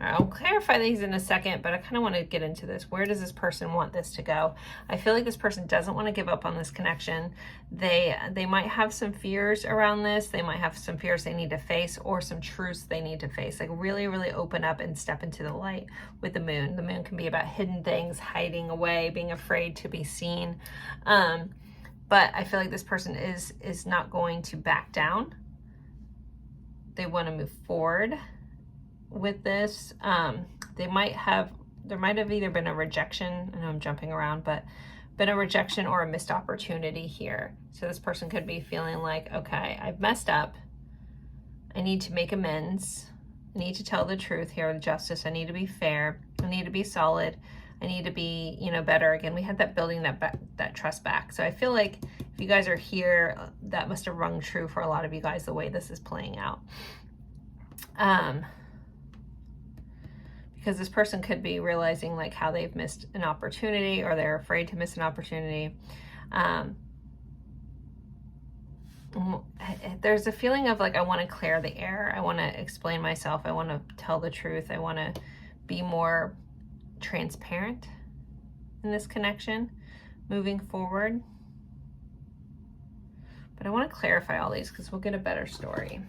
All right, I'll clarify these in a second, but I kind of want to get into this. Where does this person want this to go? I feel like this person doesn't want to give up on this connection. They might have some fears around this. They might have some fears they need to face, or some truths they need to face. Like really, really open up and step into the light with the Moon. The Moon can be about hidden things, hiding away, being afraid to be seen. But I feel like this person is not going to back down. They want to move forward with this. There might have either been a rejection, I know I'm jumping around, but been a rejection or a missed opportunity here. So this person could be feeling like, okay, I've messed up. I need to make amends. I need to tell the truth here with justice. I need to be fair. I need to be solid. I need to be, better. Again, we had that building that trust back. So I feel like if you guys are here, that must have rung true for a lot of you guys, the way this is playing out. Because this person could be realizing like how they've missed an opportunity, or they're afraid to miss an opportunity. There's a feeling of like, I want to clear the air. I want to explain myself. I want to tell the truth. I want to be more transparent in this connection moving forward. But I want to clarify all these because we'll get a better story.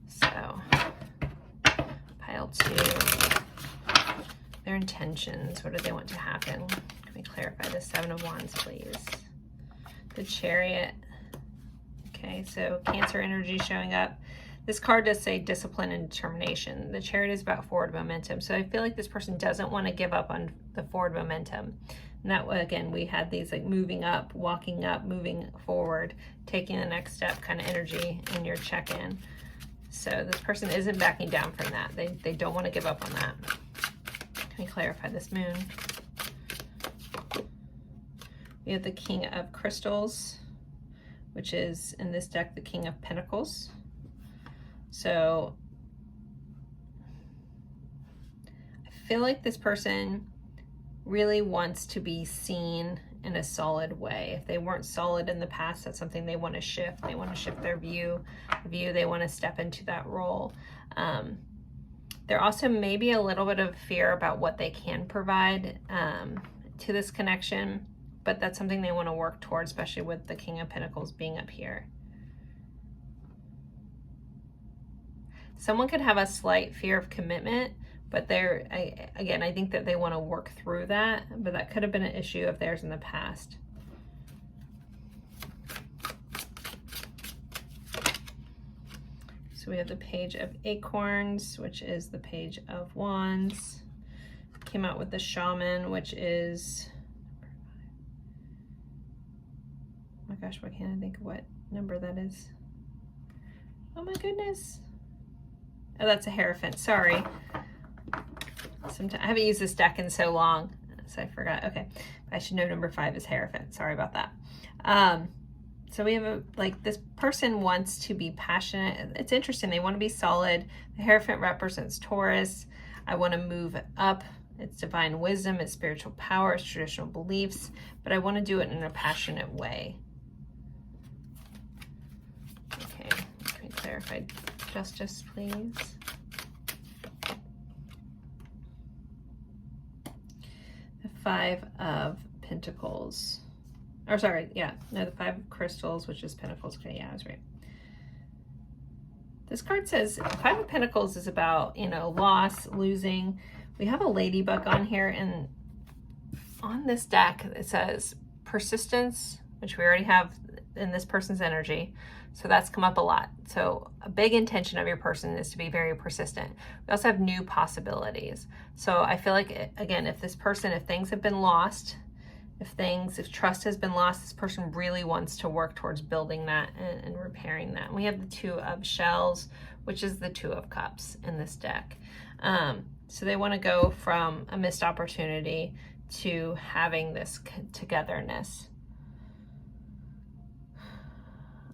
So, pile 2. Their intentions. What do they want to happen? Can we clarify the 7 of Wands, please? The Chariot. Okay, so Cancer energy showing up. This card does say discipline and determination. The Chariot is about forward momentum. So I feel like this person doesn't want to give up on the forward momentum. And that way, again, we had these like moving up, walking up, moving forward, taking the next step kind of energy in your check-in. So this person isn't backing down from that. They don't want to give up on that. Can we clarify this Moon? We have the King of Crystals, which is in this deck the King of Pentacles. So I feel like this person really wants to be seen in a solid way. If they weren't solid in the past, that's something they want to shift. They want to shift their view. They want to step into that role. There also may be a little bit of fear about what they can provide to this connection, but that's something they want to work towards, especially with the King of Pentacles being up here. Someone could have a slight fear of commitment, but I think that they want to work through that, but that could have been an issue of theirs in the past. So we have the Page of Acorns, which is the Page of Wands. Came out with the Shaman, which is, oh my gosh, why can't I think of what number that is? Oh my goodness. Oh, that's a Hierophant, sorry. Sometimes I haven't used this deck in so long, so I forgot. Okay, I should know number 5 is Hierophant. Sorry about that. So we have this person wants to be passionate. It's interesting. They want to be solid. The Hierophant represents Taurus. I want to move up. It's divine wisdom. It's spiritual power. It's traditional beliefs. But I want to do it in a passionate way. Okay, can we clarify justice, please? The 5 of Pentacles. Or sorry, yeah, no, the 5 of Crystals, which is Pentacles. Okay, yeah, I was right. This card says 5 of Pentacles is about, loss, losing. We have a ladybug on here, and on this deck it says persistence, which we already have in this person's energy. So that's come up a lot. So a big intention of your person is to be very persistent. We also have new possibilities. So I feel like, again, if this person, if things have been lost, if trust has been lost, this person really wants to work towards building that and repairing that. And we have the Two of Shells, which is the Two of Cups in this deck. So they want to go from a missed opportunity to having this togetherness.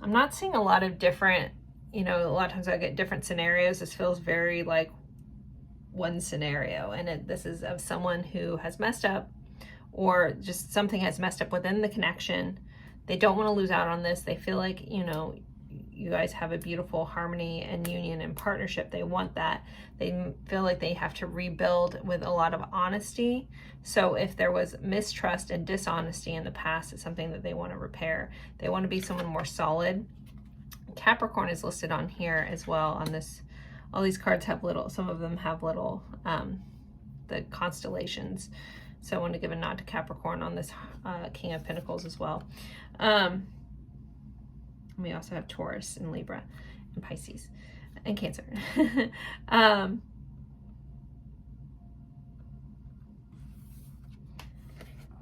I'm not seeing a lot of different, a lot of times I get different scenarios. This feels very like one scenario, and this is of someone who has messed up, or just something has messed up within the connection. They don't want to lose out on this. They feel like, you guys have a beautiful harmony and union and partnership. They want that. They feel like they have to rebuild with a lot of honesty. So if there was mistrust and dishonesty in the past, it's something that they want to repair. They want to be someone more solid. Capricorn is listed on here as well on this. All these cards have some of them have little, the constellations. So I want to give a nod to Capricorn on this King of Pentacles as well. We also have Taurus and Libra and Pisces and Cancer.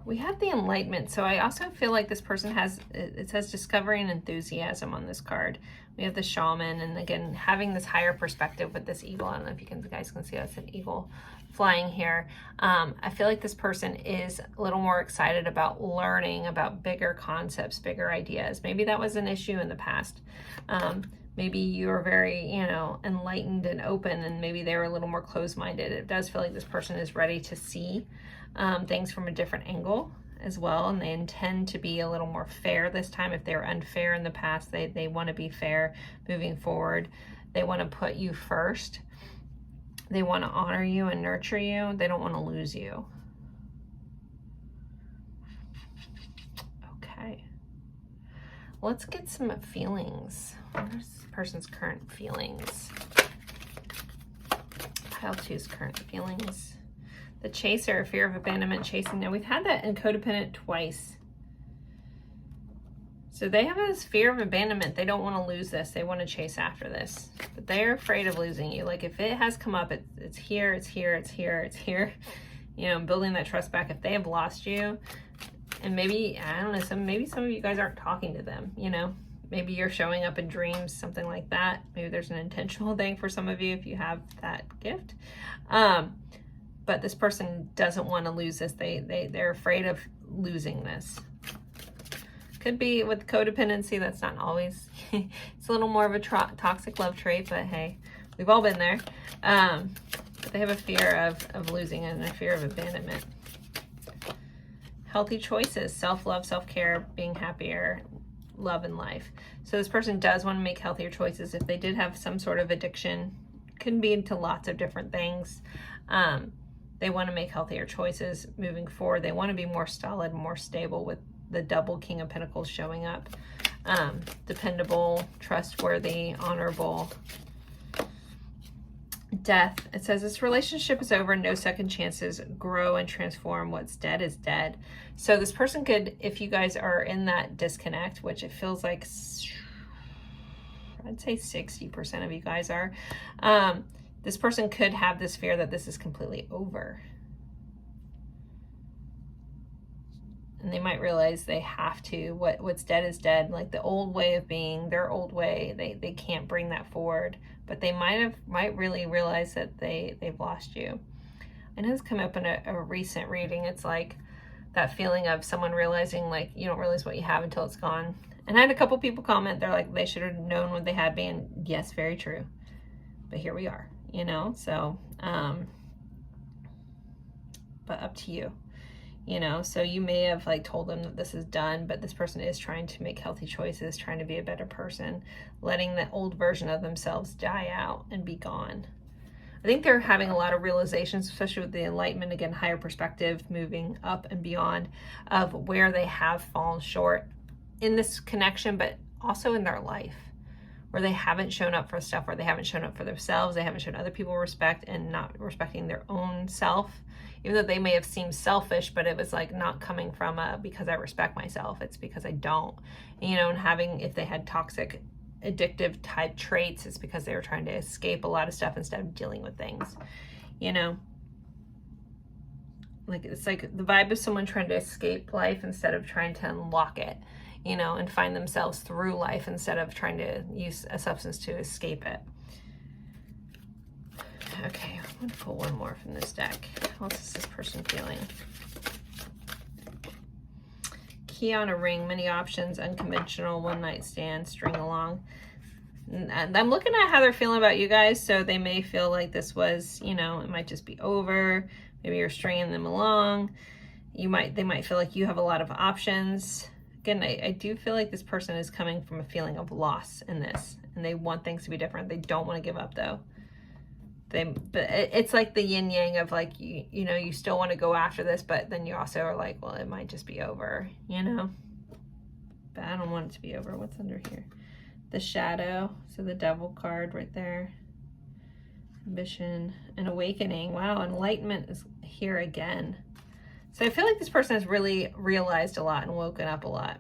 We have the Enlightenment. So I also feel like this person has, it says discovery and enthusiasm on this card. We have the Shaman, and again, having this higher perspective with this eagle. I don't know if you guys can see that's an eagle flying here. I feel like this person is a little more excited about learning about bigger concepts, bigger ideas. Maybe that was an issue in the past. Maybe you were very, enlightened and open, and maybe they were a little more closed-minded. It does feel like this person is ready to see things from a different angle as well, and they intend to be a little more fair this time. If they were unfair in the past, they want to be fair moving forward. They want to put you first. They want to honor you and nurture you. They don't want to lose you. Okay. Let's get some feelings. What is this person's current feelings? Pile 2's current feelings. The Chaser, fear of abandonment, chasing. Now, we've had that in codependent twice. So they have this fear of abandonment. They don't want to lose this. They want to chase after this. But they're afraid of losing you. Like, if it has come up, it's here, it's here, it's here, it's here. Building that trust back. If they have lost you, and maybe, I don't know, maybe some of you guys aren't talking to them, Maybe you're showing up in dreams, something like that. Maybe there's an intentional thing for some of you if you have that gift. But this person doesn't want to lose this. They're afraid of losing this. Could be with codependency. That's not always. It's a little more of a toxic love trait, but hey, we've all been there. But they have a fear of losing and a fear of abandonment. Healthy choices, self-love, self-care, being happier, love in life. So this person does want to make healthier choices. If they did have some sort of addiction, can be into lots of different things. They want to make healthier choices moving forward. They want to be more solid, more stable, with the double King of Pentacles showing up. Dependable, trustworthy, honorable. Death. It says this relationship is over, no second chances, grow and transform. What's dead is dead. So this person could, if you guys are in that disconnect, which it feels like, I'd say 60% of you guys are, this person could have this fear that this is completely over. And they might realize they have to, what's dead is dead. Like the old way of being, their old way, they can't bring that forward. But they might really realize that they've lost you. I know this came up in a recent reading. It's like that feeling of someone realizing like you don't realize what you have until it's gone. And I had a couple people comment, they're like, they should have known what they had me. And yes, very true. But here we are, so, but up to you. So you may have like told them that this is done, but this person is trying to make healthy choices, trying to be a better person, letting the old version of themselves die out and be gone. I think they're having a lot of realizations, especially with the Enlightenment, again, higher perspective, moving up and beyond, of where they have fallen short in this connection, but also in their life, where they haven't shown up for stuff, where they haven't shown up for themselves, they haven't shown other people respect and not respecting their own self, even though they may have seemed selfish, but it was like not coming from a because I respect myself, it's because I don't, you know. And having, if they had toxic addictive type traits, it's because they were trying to escape a lot of stuff instead of dealing with things, you know. Like, it's like the vibe of someone trying to escape life instead of trying to unlock it, you know, and find themselves through life instead of trying to use a substance to escape it. Okay, I'm going to pull one more from this deck. What is this person feeling? Key on a ring, many options, unconventional, one night stand, string along. And I'm looking at how they're feeling about you guys, so they may feel like this was, you know, it might just be over. Maybe you're stringing them along. They might feel like you have a lot of options. Again, I do feel like this person is coming from a feeling of loss in this, and they want things to be different. They don't want to give up though. But it's like the yin yang of like, you know, you still want to go after this, but then you also are like, well, it might just be over, you know. But I don't want it to be over. What's under here? The shadow. So the devil card right there. Ambition and awakening. Wow, enlightenment is here again. So I feel like this person has really realized a lot and woken up a lot.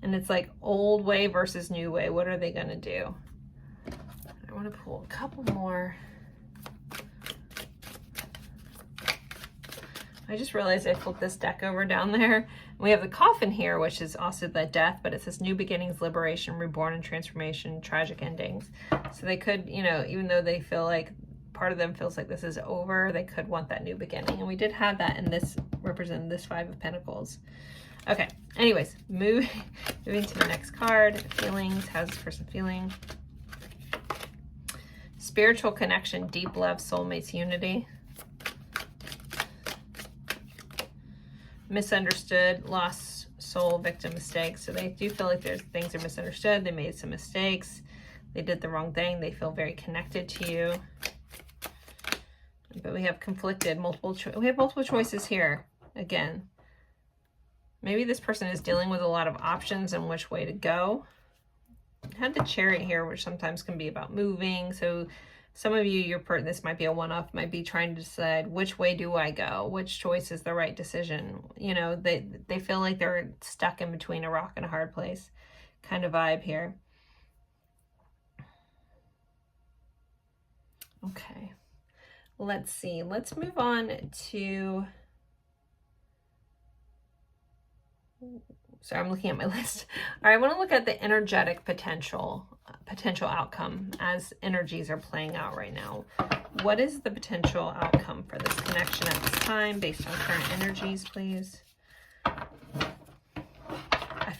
And it's like old way versus new way. What are they going to do? I want to pull a couple more. I just realized I flipped this deck over down there. We have the coffin here, which is also the death, but it says new beginnings, liberation, reborn and transformation, tragic endings. So they could, you know, even though they feel like part of them feels like this is over, they could want that new beginning. And we did have that in this, representing this Five of Pentacles. Okay, anyways, moving to the next card. Feelings, how's this person feeling? Spiritual connection, deep love, soulmates, unity. Misunderstood, lost soul, victim, mistakes. So they do feel like there's things are misunderstood. They made some mistakes. They did the wrong thing. They feel very connected to you. But we have conflicted, we have multiple choices here. Again, maybe this person is dealing with a lot of options and which way to go. I had the Chariot here, which sometimes can be about moving. So some of you, this might be a one-off, might be trying to decide which way do I go? Which choice is the right decision? You know, they feel like they're stuck in between a rock and a hard place kind of vibe here. Okay, let's see. Let's move on to... Sorry, I'm looking at my list. All right, I want to look at the energetic potential outcome as energies are playing out right now. What is the potential outcome for this connection at this time based on current energies, please? I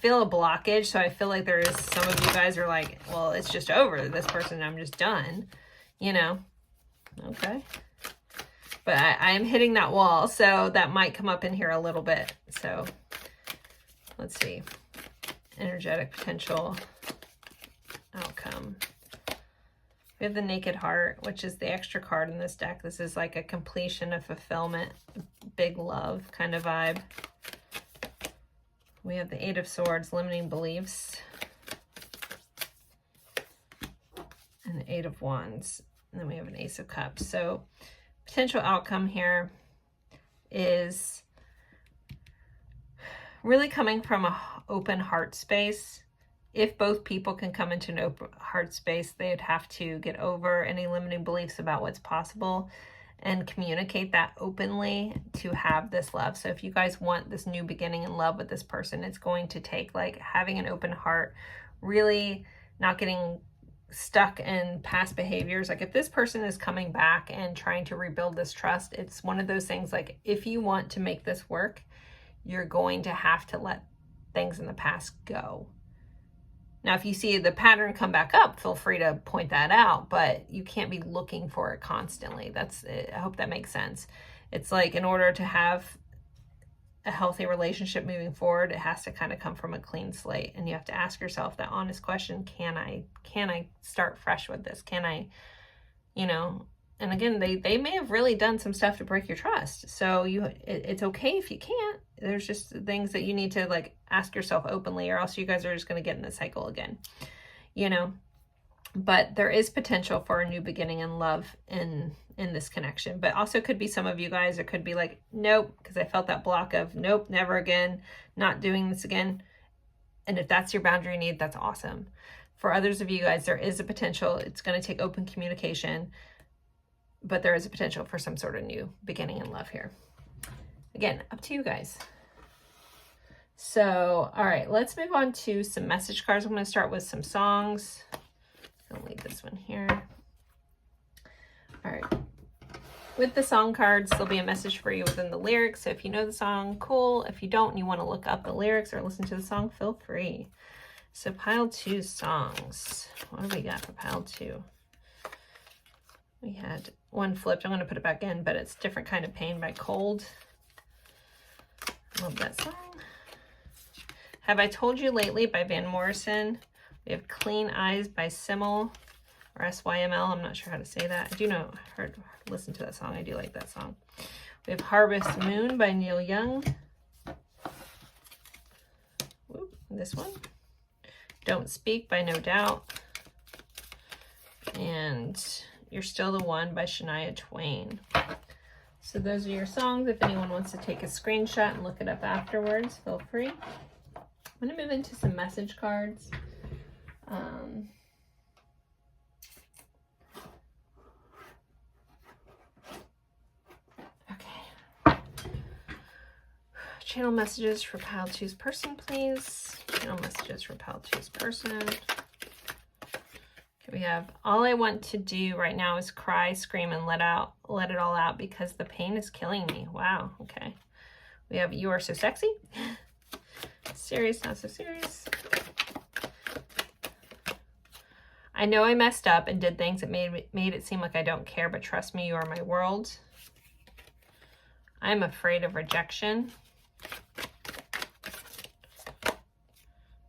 feel a blockage, so I feel like there is some of you guys are like, well, it's just over. This person, I'm just done, you know? Okay. But I am hitting that wall, so that might come up in here a little bit. So let's see. Energetic potential outcome. We have the Naked Heart, which is the extra card in this deck. This is like a completion, a fulfillment, big love kind of vibe. We have the Eight of Swords, limiting beliefs. And the Eight of Wands. And then we have an Ace of Cups. So potential outcome here is really coming from an open heart space. If both people can come into an open heart space, they'd have to get over any limiting beliefs about what's possible and communicate that openly to have this love. So if you guys want this new beginning in love with this person, it's going to take like having an open heart, really not getting stuck in past behaviors. Like if this person is coming back and trying to rebuild this trust, it's one of those things like if you want to make this work, you're going to have to let things in the past go. Now, if you see the pattern come back up, feel free to point that out, but you can't be looking for it constantly. I hope that makes sense. It's like in order to have a healthy relationship moving forward, it has to kind of come from a clean slate, and you have to ask yourself that honest question: Can I start fresh with this? Can I, you know, And again, they may have really done some stuff to break your trust. So it's okay if you can't. There's just things that you need to like ask yourself openly, or else you guys are just going to get in the cycle again, you know. But there is potential for a new beginning in love in this connection. But also could be some of you guys, it could be like, nope, because I felt that block of nope, never again, not doing this again. And if that's your boundary need, that's awesome. For others of you guys, there is a potential. It's going to take open communication, but there is a potential for some sort of new beginning in love here. Again, up to you guys. So, all right, let's move on to some message cards. I'm going to start with some songs. I'll leave this one here. All right. With the song cards, there'll be a message for you within the lyrics. So if you know the song, cool. If you don't and you want to look up the lyrics or listen to the song, feel free. So pile 2 songs. What do we got for pile 2? We had one flipped. I'm going to put it back in, but it's Different Kind of Pain by Cold. Love that song. Have I Told You Lately by Van Morrison. We have Clean Eyes by Simmel, or SYML. I'm not sure how to say that. I do know, listen to that song. I do like that song. We have Harvest Moon by Neil Young. Whoop, this one. Don't Speak by No Doubt. And You're Still the One by Shania Twain. So those are your songs. If anyone wants to take a screenshot and look it up afterwards, feel free. I'm going to move into some message cards. Okay. Channel messages for pile 2's person, please. Channel messages for pile 2's person. Okay, we have, all I want to do right now is cry, scream, and let it all out because the pain is killing me. Wow, okay. We have, you are so sexy. Serious, not so serious. I know I messed up and did things that made it seem like I don't care, but trust me, you are my world. I'm afraid of rejection.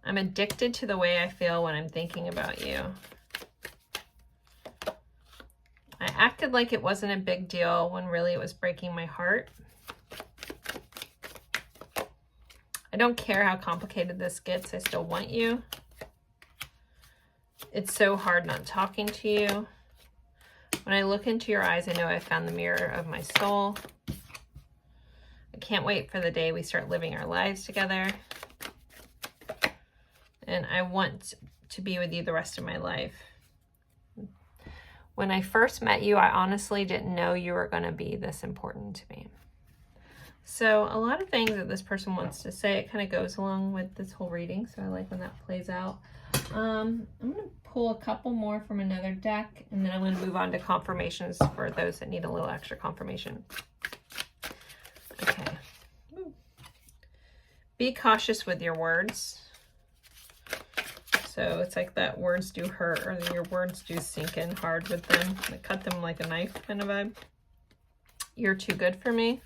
I'm addicted to the way I feel when I'm thinking about you. I acted like it wasn't a big deal when really it was breaking my heart. I don't care how complicated this gets, I still want you. It's so hard not talking to you. When I look into your eyes, I know I found the mirror of my soul. I can't wait for the day we start living our lives together. And I want to be with you the rest of my life. When I first met you, I honestly didn't know you were going to be this important to me. So a lot of things that this person wants to say, it kind of goes along with this whole reading. So I like when that plays out. I'm going to pull a couple more from another deck, and then I'm going to move on to confirmations for those that need a little extra confirmation. Okay. Be cautious with your words. So it's like that words do hurt, or your words do sink in hard with them. Like cut them like a knife kind of vibe. You're too good for me.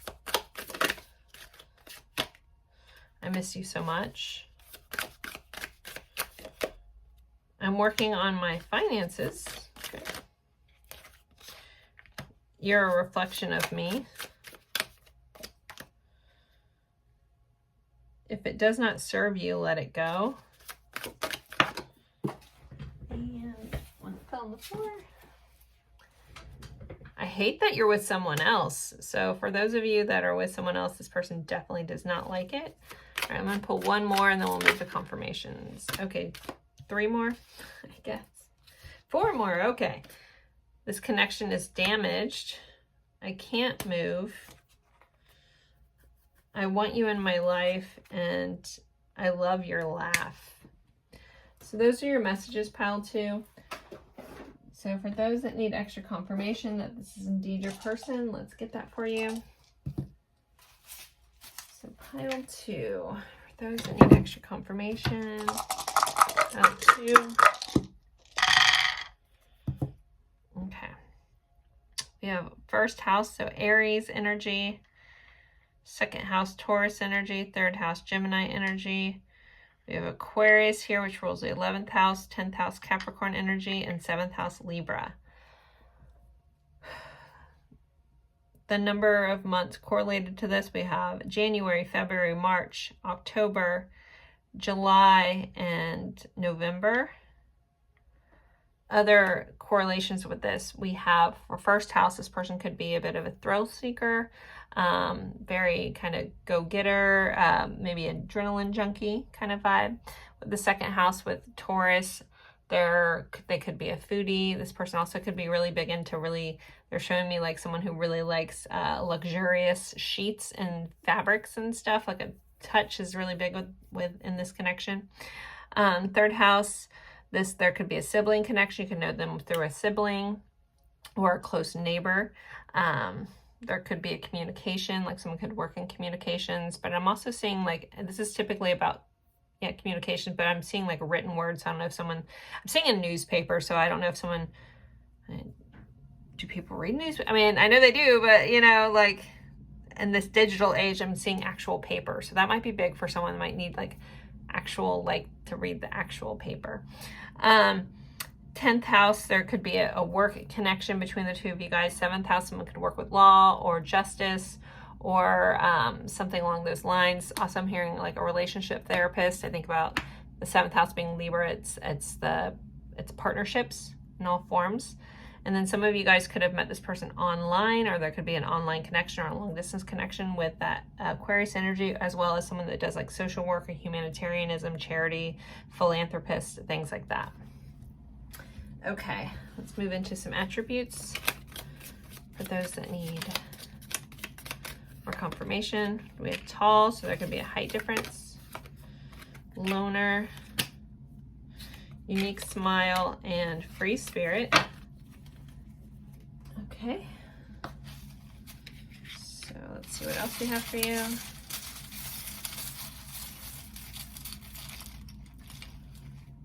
I miss you so much. I'm working on my finances. Okay. You're a reflection of me. If it does not serve you, let it go. And one fell on the floor. I hate that you're with someone else. So for those of you that are with someone else, this person definitely does not like it. All right, I'm going to pull one more and then we'll move to confirmations. Okay, 3 more, I guess. 4 more, okay. This connection is damaged. I can't move. I want you in my life and I love your laugh. So those are your messages, pile 2. So for those that need extra confirmation that this is indeed your person, let's get that for you. So pile 2, for those that need extra confirmation, pile 2. Okay. We have first house, so Aries energy, second house, Taurus energy, third house, Gemini energy. We have Aquarius here, which rules the 11th house, 10th house, Capricorn energy, and 7th house, Libra. the number of months correlated to this, we have January, February, March, October, July, and November. Other correlations with this, we have for first house, this person could be a bit of a thrill seeker, very kind of go-getter, maybe adrenaline junkie kind of vibe. With the second house with Taurus, they could be a foodie. This person also could be really big into they're showing me like someone who really likes luxurious sheets and fabrics and stuff. Like a touch is really big with in this connection. Third house, there could be a sibling connection. You can know them through a sibling or a close neighbor. There could be a communication, like someone could work in communications, but I'm also seeing like, this is typically about communication, but I'm seeing like written words. I don't know if I'm seeing a newspaper, so I don't know if do people read news? I mean, I know they do, but you know, like in this digital age, I'm seeing actual paper. So that might be big for someone that might need like actual, like to read the actual paper. 10th house, there could be a work connection between the two of you guys. 7th house, someone could work with law or justice or something along those lines. Also, I'm hearing like a relationship therapist. I think about the 7th house being Libra. It's partnerships in all forms. And then some of you guys could have met this person online, or there could be an online connection or a long distance connection with that Aquarius energy, as well as someone that does like social work or humanitarianism, charity, philanthropist, things like that. Okay, let's move into some attributes for those that need more confirmation. We have tall, so there could be a height difference. Loner, unique smile, and free spirit. Okay, so let's see what else we have for you.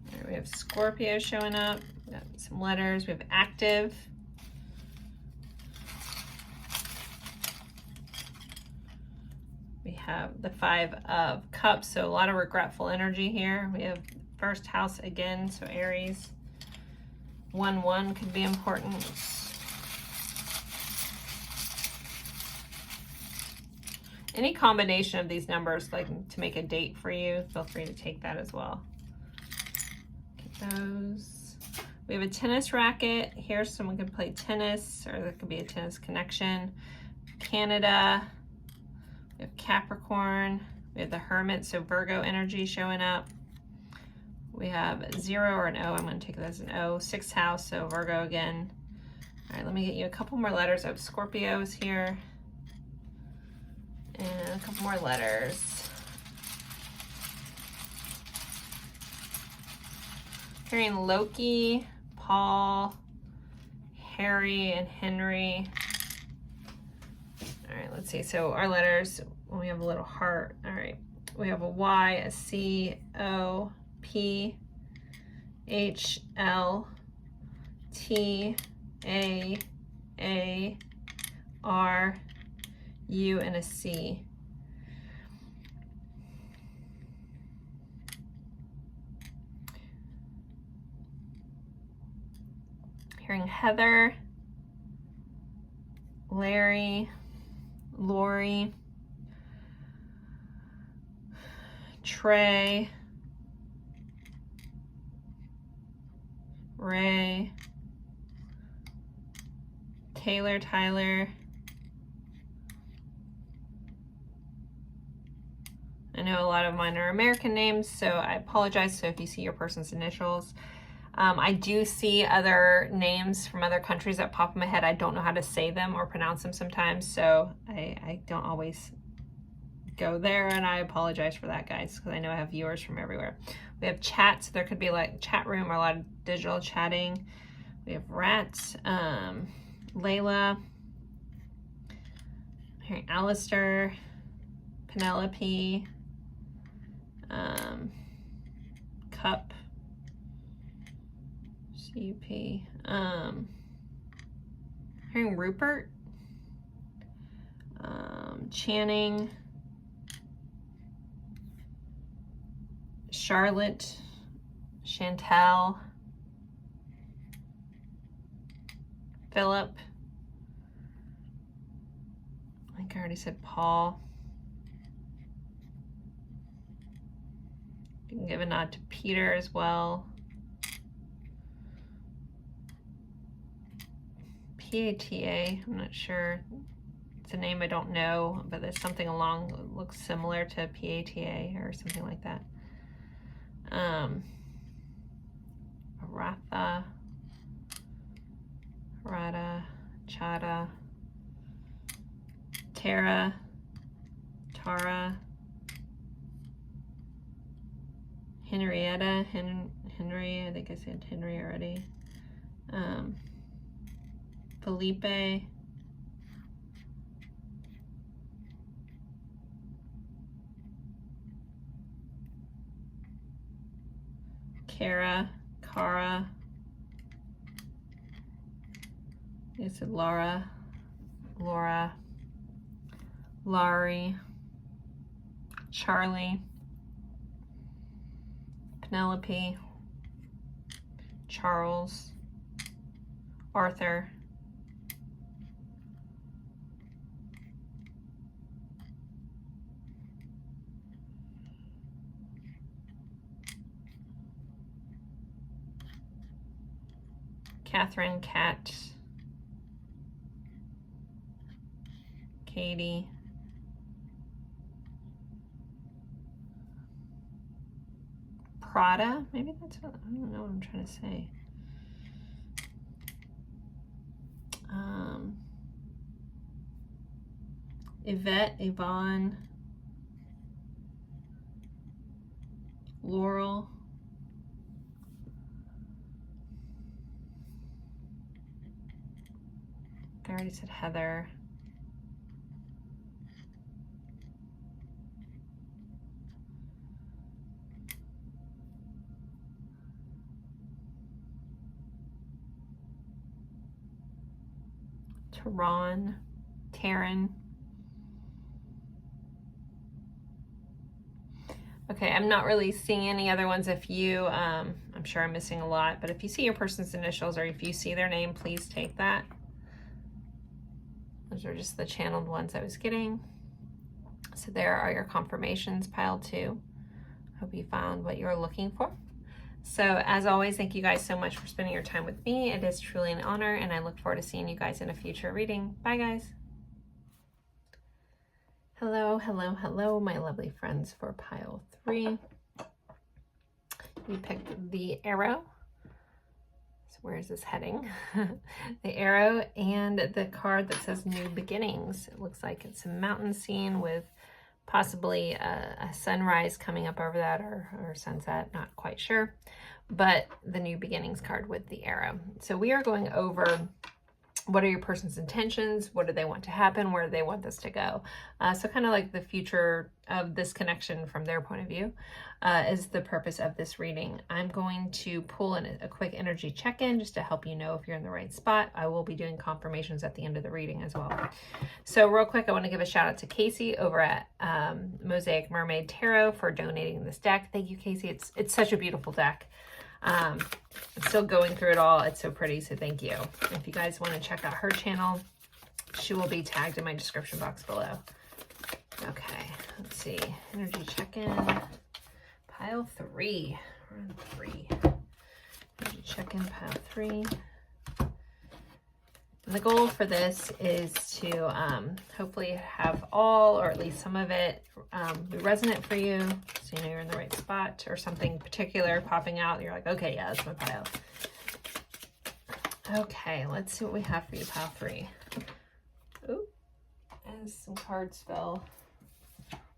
All right, we have Scorpio showing up. We got some letters. We have active. We have the 5 of Cups, so a lot of regretful energy here. We have first house again, so Aries. 1-1 could be important. Any combination of these numbers, like to make a date for you, feel free to take that as well. Get those. We have a tennis racket. Here, someone could play tennis, or there could be a tennis connection. Canada. We have Capricorn. We have the Hermit, so Virgo energy showing up. We have 0 or an O. I'm going to take it as an O. 6th house, so Virgo again. All right, let me get you a couple more letters. I have Scorpios here. And a couple more letters. Hearing Loki, Paul, Harry, and Henry. All right, let's see. So our letters, we have a little heart. All right, we have a Y, a C, O, P, H, L, T, A, R, U, and a C. Hearing Heather, Larry, Lori, Trey, Ray, Taylor, Tyler. I know a lot of mine are American names, so I apologize. So if you see your person's initials, I do see other names from other countries that pop in my head. I don't know how to say them or pronounce them sometimes, so I don't always go there, and I apologize for that, guys, because I know I have viewers from everywhere. We have chat, so there could be like chat room or a lot of digital chatting. We have Rats, Layla, I'm hearing Alistair, Penelope, Cup, CP, hearing Rupert, Channing, Charlotte, Chantal, Philip, think I already said Paul. You can give a nod to Peter as well. PATA, I'm not sure. It's a name I don't know, but there's something along, looks similar to PATA or something like that. Aratha, Rada, Chada, Tara, Tara, Henrietta, Henry, I think I said Henry already. Felipe, Kara, Cara, I said Laura, Laura, Laurie, Charlie, Penelope, Charles, Arthur, Catherine, Kat, Katie, Prada, maybe that's what, I don't know what I'm trying to say. Yvette, Yvonne, Laurel, I already said Heather, Teron, Taryn. Okay, I'm not really seeing any other ones. If you, I'm sure I'm missing a lot, but if you see your person's initials or if you see their name, please take that. Those are just the channeled ones I was getting. So there are your confirmations, pile 2. Hope you found what you're looking for. So as always, thank you guys so much for spending your time with me. It is truly an honor, and I look forward to seeing you guys in a future reading. Bye, guys. Hello, hello, hello, my lovely friends for pile 3. We picked the arrow. So where is this heading? The arrow and the card that says New Beginnings. It looks like it's a mountain scene with possibly a sunrise coming up over that, or sunset, not quite sure. But the New Beginnings card with the arrow. So we are going over what are your person's intentions? What do they want to happen? Where do they want this to go? So kind of like the future of this connection from their point of view is the purpose of this reading. I'm going to pull in a quick energy check-in just to help you know if you're in the right spot. I will be doing confirmations at the end of the reading as well. So real quick, I want to give a shout out to Casey over at Mosaic Mermaid Tarot for donating this deck. Thank you, Casey. It's such a beautiful deck. I'm still going through it all. It's so pretty, so thank you. If you guys want to check out her channel, she will be tagged in my description box below. Okay, let's see. Energy check-in. Pile 3. We're on 3. Energy check-in, pile 3. And the goal for this is to hopefully have all, or at least some of it, be resonant for you, so you know you're in the right spot, or something particular popping out. You're like, okay, yeah, that's my pile. Okay, let's see what we have for you, pile 3. Ooh, as some cards fell.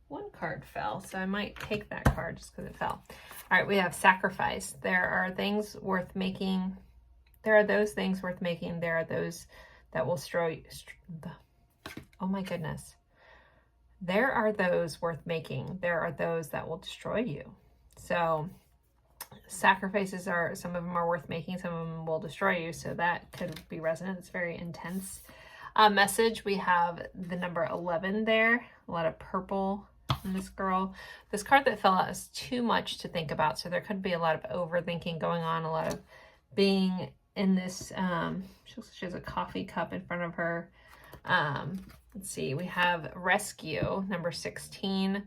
One card fell, so I might take that card just because it fell. All right, we have sacrifice. There are things worth making. There are those things worth making. There are those that will oh my goodness. There are those worth making. There are those that will destroy you. So sacrifices are, some of them are worth making, some of them will destroy you. So that could be resonant. It's very intense. Message, we have the number 11 there. A lot of purple in this girl. This card that fell out is too much to think about. So there could be a lot of overthinking going on, a lot of being in this, she has a coffee cup in front of her. Let's see, we have rescue, number 16.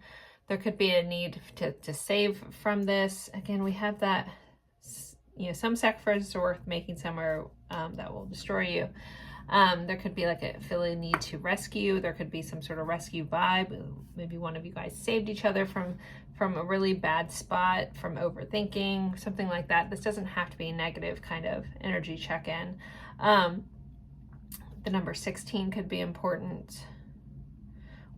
There could be a need to save from this. Again, we have that, you know, some sacrifices are worth making, some are that will destroy you. There could be like a feeling need to rescue. There could be some sort of rescue vibe. Maybe one of you guys saved each other from a really bad spot, from overthinking, something like that. This doesn't have to be a negative kind of energy check-in. The number 16 could be important.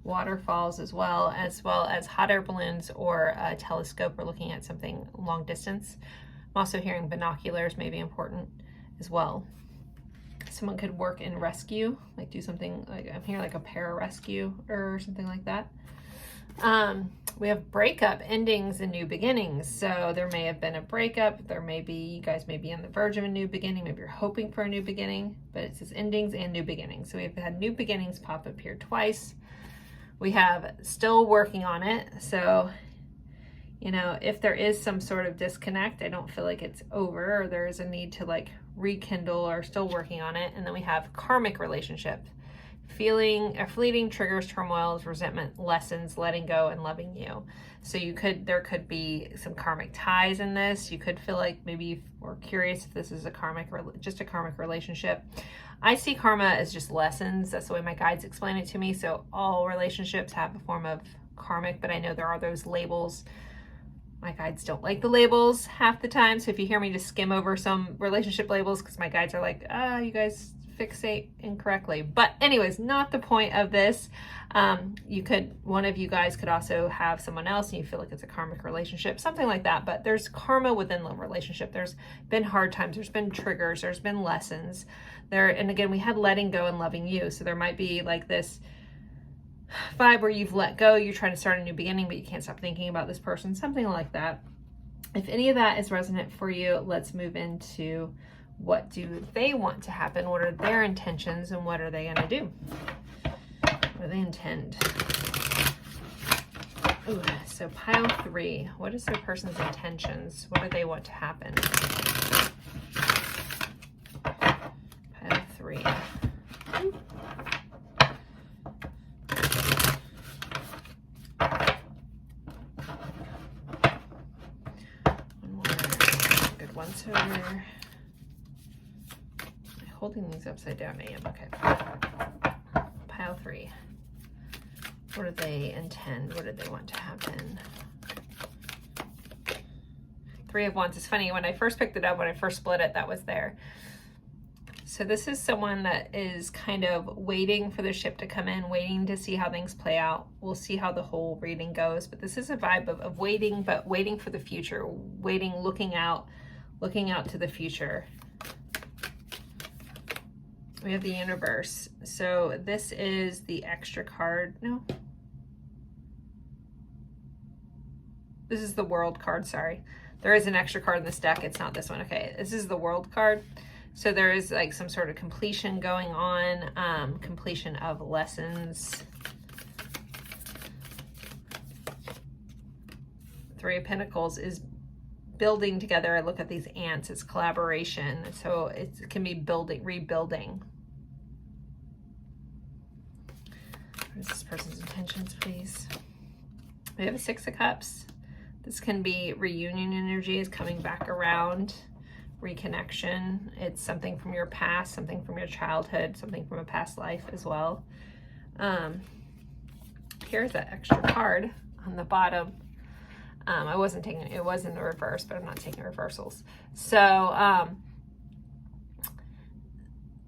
Waterfalls as well as hot air balloons or a telescope. We're looking at something long distance. I'm also hearing binoculars may be important as well. Someone could work in rescue, like do something like, I'm hearing like a pararescue or something like that. We have breakup, endings, and new beginnings. So there may have been a breakup. There may be, you guys may be on the verge of a new beginning. Maybe you're hoping for a new beginning, but it says endings and new beginnings. So we've had new beginnings pop up here twice. We have still working on it. So, you know, if there is some sort of disconnect, I don't feel like it's over, or there is a need to like rekindle, or still working on it. And then we have karmic relationship. Feeling a fleeting triggers, turmoils, resentment, lessons, letting go, and loving you. So there could be some karmic ties in this. You could feel like maybe you were curious if this is a karmic or just a karmic relationship. I see karma as just lessons. That's the way my guides explain it to me. So all relationships have a form of karmic, but I know there are those labels. My guides don't like the labels half the time. So if you hear me just skim over some relationship labels, because my guides are like, you guys fixate incorrectly. But anyways, not the point of this. One of you guys could also have someone else and you feel like it's a karmic relationship, something like that. But there's karma within the relationship. There's been hard times, there's been triggers, there's been lessons there. And again, we had letting go and loving you. So there might be like this vibe where you've let go, you're trying to start a new beginning, but you can't stop thinking about this person, something like that. If any of that is resonant for you, let's move into what do they want to happen? What are their intentions, and what are they going to do? What do they intend? Ooh, so pile 3. What is their person's intentions? What do they want to happen? Pile 3. One more. Good one. So we're holding these upside down. I am. Okay. Pile 3. What do they intend? What do they want to happen? 3 of Wands. It's funny, when I first picked it up, when I first split it, that was there. So this is someone that is kind of waiting for the ship to come in, waiting to see how things play out. We'll see how the whole reading goes, but this is a vibe of waiting, but waiting for the future, waiting, looking out to the future. We have the universe. So this is the extra card. No. This is the world card, sorry. There is an extra card in this deck. It's not this one. Okay, this is the world card. So there is like some sort of completion going on, completion of lessons. 3 of Pentacles is building together. I look at these ants, it's collaboration. So it can be building, rebuilding. What is this person's intentions, please? We have a 6 of Cups. This can be reunion energy is coming back around, reconnection. It's something from your past, something from your childhood, something from a past life as well. Here's that extra card on the bottom. I wasn't taking it, was in the reverse, but I'm not taking reversals. So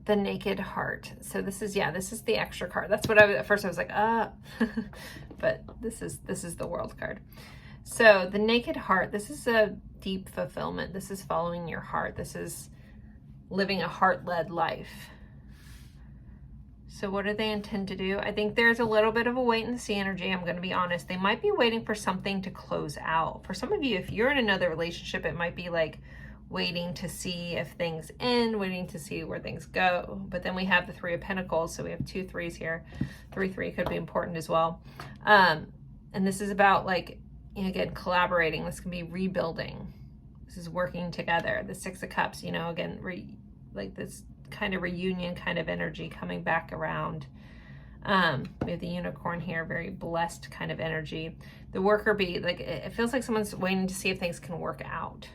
the Naked Heart. So this is the extra card. That's what at first I was like, but this is the World card. So the Naked Heart, this is a deep fulfillment. This is following your heart. This is living a heart-led life. So what do they intend to do? I think there's a little bit of a wait and see energy. I'm going to be honest. They might be waiting for something to close out. For some of you, if you're in another relationship, it might be like waiting to see if things end, waiting to see where things go. But then we have the 3 of Pentacles. So we have 2 3s here. 3 could be important as well. And this is about like, again, collaborating. This can be rebuilding. This is working together. The 6 of Cups, again, like this kind of reunion kind of energy coming back around. We have the unicorn here, very blessed kind of energy. The worker bee, like it feels like someone's waiting to see if things can work out.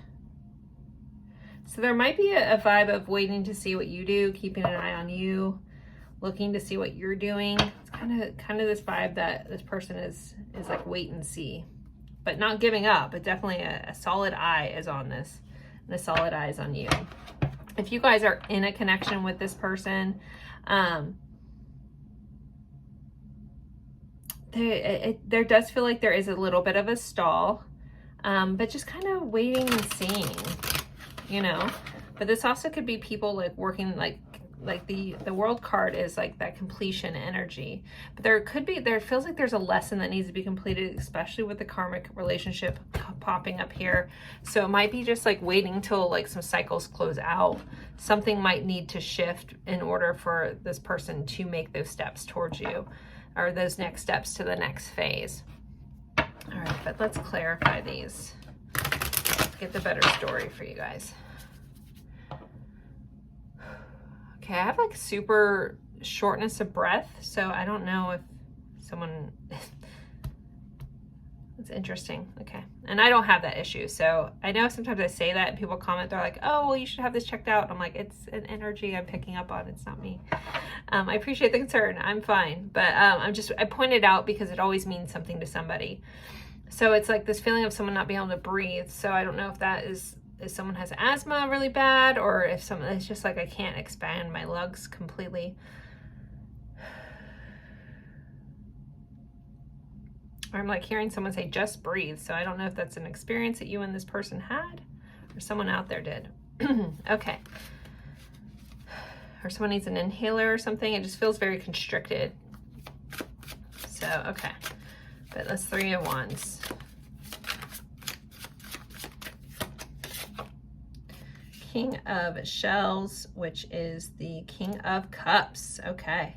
So there might be a vibe of waiting to see what you do, keeping an eye on you, looking to see what you're doing. It's kind of this vibe that this person is like wait and see, but not giving up, but definitely a solid eye is on this, and a solid eye is on you. If you guys are in a connection with this person, there does feel like there is a little bit of a stall, but just kind of waiting and seeing, you know. But this also could be people like working, like the world card is like that completion energy. But there feels like there's a lesson that needs to be completed, especially with the karmic relationship popping up here. So it might be just like waiting till like some cycles close out. Something might need to shift in order for this person to make those steps towards you, or those next steps to the next phase. All right, but let's clarify these. Get the better story for you guys. Okay, I have like super shortness of breath, so I don't know if someone, it's interesting. Okay, and I don't have that issue, so I know sometimes I say that and people comment, they're like, oh, well, you should have this checked out. I'm like, it's an energy I'm picking up on, it's not me. I appreciate the concern, I'm fine, but I point it out because it always means something to somebody. So it's like this feeling of someone not being able to breathe. So I don't know if that is if someone has asthma really bad, or if someone is just like, I can't expand my lungs completely. Or I'm like hearing someone say, just breathe. So I don't know if that's an experience that you and this person had, or someone out there did. Okay. Or someone needs an inhaler or something. It just feels very constricted. So, okay. But that's 3 of Wands. King of Shells, which is the King of Cups. Okay.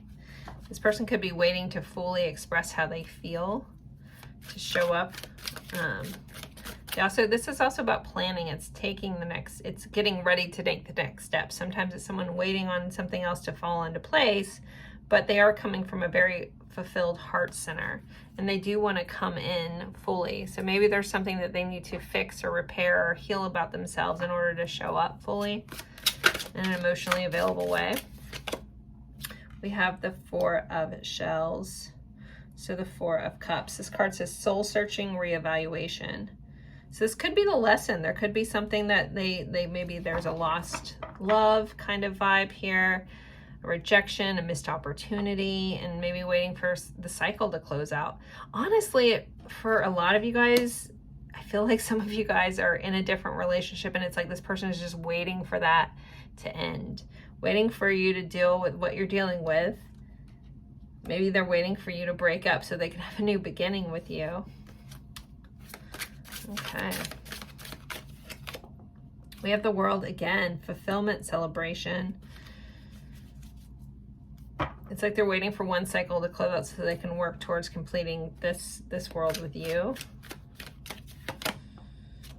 This person could be waiting to fully express how they feel, to show up. This is also about planning. It's it's getting ready to take the next step. Sometimes it's someone waiting on something else to fall into place, but they are coming from a very fulfilled heart center, and they do want to come in fully. So maybe there's something that they need to fix or repair or heal about themselves in order to show up fully in an emotionally available way. We have the 4 of Shells. So the 4 of Cups. This card says soul searching reevaluation. So this could be the lesson. There could be something that they maybe there's a lost love kind of vibe here, a rejection, a missed opportunity, and maybe waiting for the cycle to close out. Honestly, for a lot of you guys, I feel like some of you guys are in a different relationship, and it's like this person is just waiting for that to end, waiting for you to deal with what you're dealing with. Maybe they're waiting for you to break up so they can have a new beginning with you. Okay. We have the World again, fulfillment, celebration. It's like they're waiting for one cycle to close out so they can work towards completing this world with you.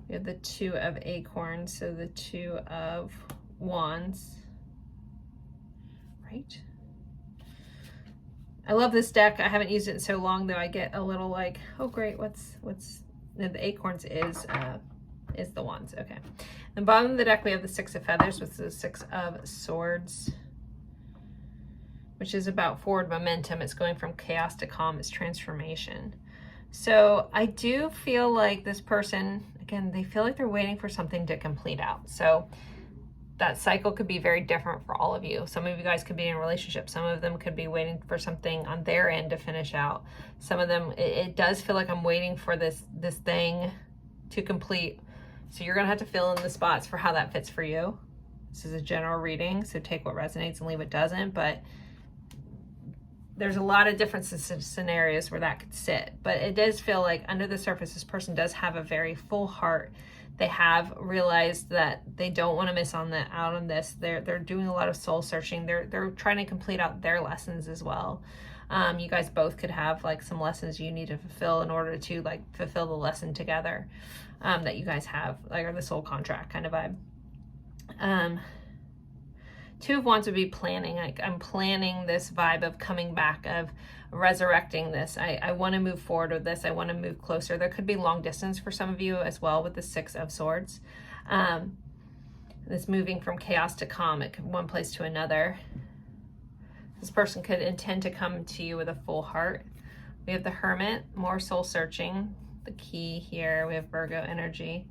We have the 2 of Acorns, so the 2 of Wands. Right? I love this deck. I haven't used it in so long, though. I get a little like, oh great, what's the Acorns is the Wands. Okay. The bottom of the deck we have the 6 of Feathers, with the 6 of Swords, which is about forward momentum. It's going from chaos to calm. It's transformation. So I do feel like this person, again, they feel like they're waiting for something to complete out. So that cycle could be very different for all of you. Some of you guys could be in a relationship. Some of them could be waiting for something on their end to finish out. Some of them, it does feel like I'm waiting for this thing to complete. So you're gonna have to fill in the spots for how that fits for you. This is a general reading, so take what resonates and leave what doesn't, but there's a lot of different scenarios where that could sit. But it does feel like under the surface, this person does have a very full heart. They have realized that they don't want to miss out on this. They're doing a lot of soul searching. They're trying to complete out their lessons as well. You guys both could have like some lessons you need to fulfill in order to like fulfill the lesson together that you guys have, like, or the soul contract kind of vibe. Two of Wands would be planning. Like, I'm planning this vibe of coming back, of resurrecting this. I want to move forward with this. I want to move closer. There could be long distance for some of you as well with the Six of Swords. This moving from chaos to calm, one place to another. This person could intend to come to you with a full heart. We have the Hermit, more soul searching. The Key here. We have Virgo energy.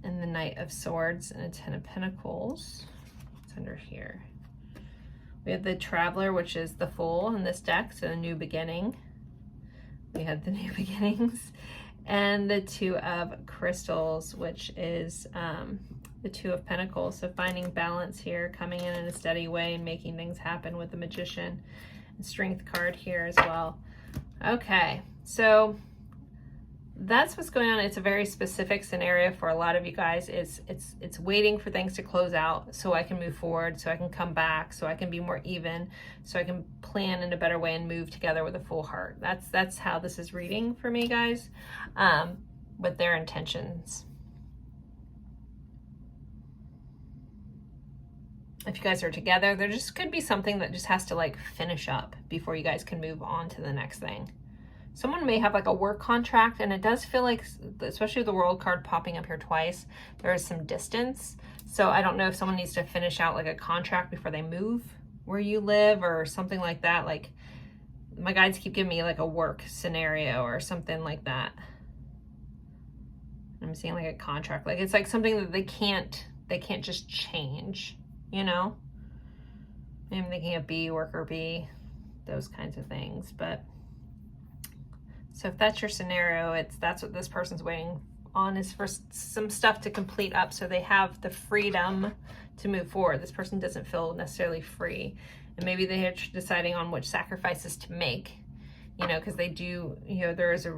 And the Knight of Swords and a Ten of Pentacles. What's under here? We have the Traveler, which is the Fool in this deck, so a new beginning. We have the New Beginnings. And the Two of Crystals, which is the Two of Pentacles. So finding balance here, coming in a steady way and making things happen with the Magician. And Strength card here as well. Okay, so that's what's going on. It's a very specific scenario for a lot of you guys. It's waiting for things to close out so I can move forward, so I can come back, so I can be more even, so I can plan in a better way and move together with a full heart. That's how this is reading for me, guys, with their intentions. If you guys are together, there just could be something that just has to like finish up before you guys can move on to the next thing. Someone may have like a work contract, and it does feel like, especially with the World card popping up here twice, there is some distance. So I don't know if someone needs to finish out like a contract before they move where you live or something like that. Like, my guides keep giving me like a work scenario or something like that. I'm seeing like a contract, like it's like something that they can't just change, you know? Maybe I'm thinking of B, worker B, those kinds of things, but so if that's your scenario, that's what this person's waiting on, is for some stuff to complete up so they have the freedom to move forward. This person doesn't feel necessarily free. And maybe they're deciding on which sacrifices to make, you know, because they do, you know, there is a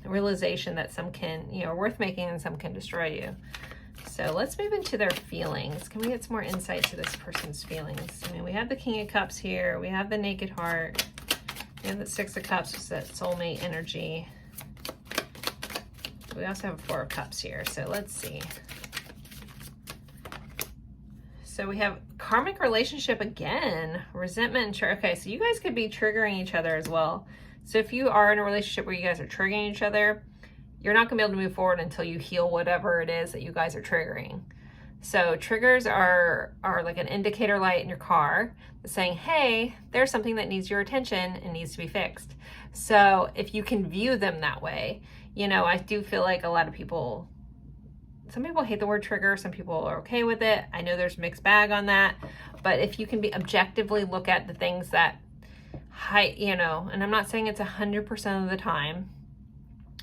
realization that some can, you know, are worth making and some can destroy you. So let's move into their feelings. Can we get some more insight to this person's feelings? I mean, we have the King of Cups here. We have the Naked Heart. And the Six of Cups is that soulmate energy. We also have a Four of Cups here, so let's see. So we have karmic relationship again, resentment. Okay, so you guys could be triggering each other as well. So if you are in a relationship where you guys are triggering each other, you're not gonna be able to move forward until you heal whatever it is that you guys are triggering. So triggers are like an indicator light in your car saying, hey, there's something that needs your attention and needs to be fixed. So if you can view them that way, you know, I do feel like a lot of people, some people hate the word trigger, some people are okay with it. I know there's a mixed bag on that, but if you can be objectively look at the things that, you know, and I'm not saying it's 100% of the time,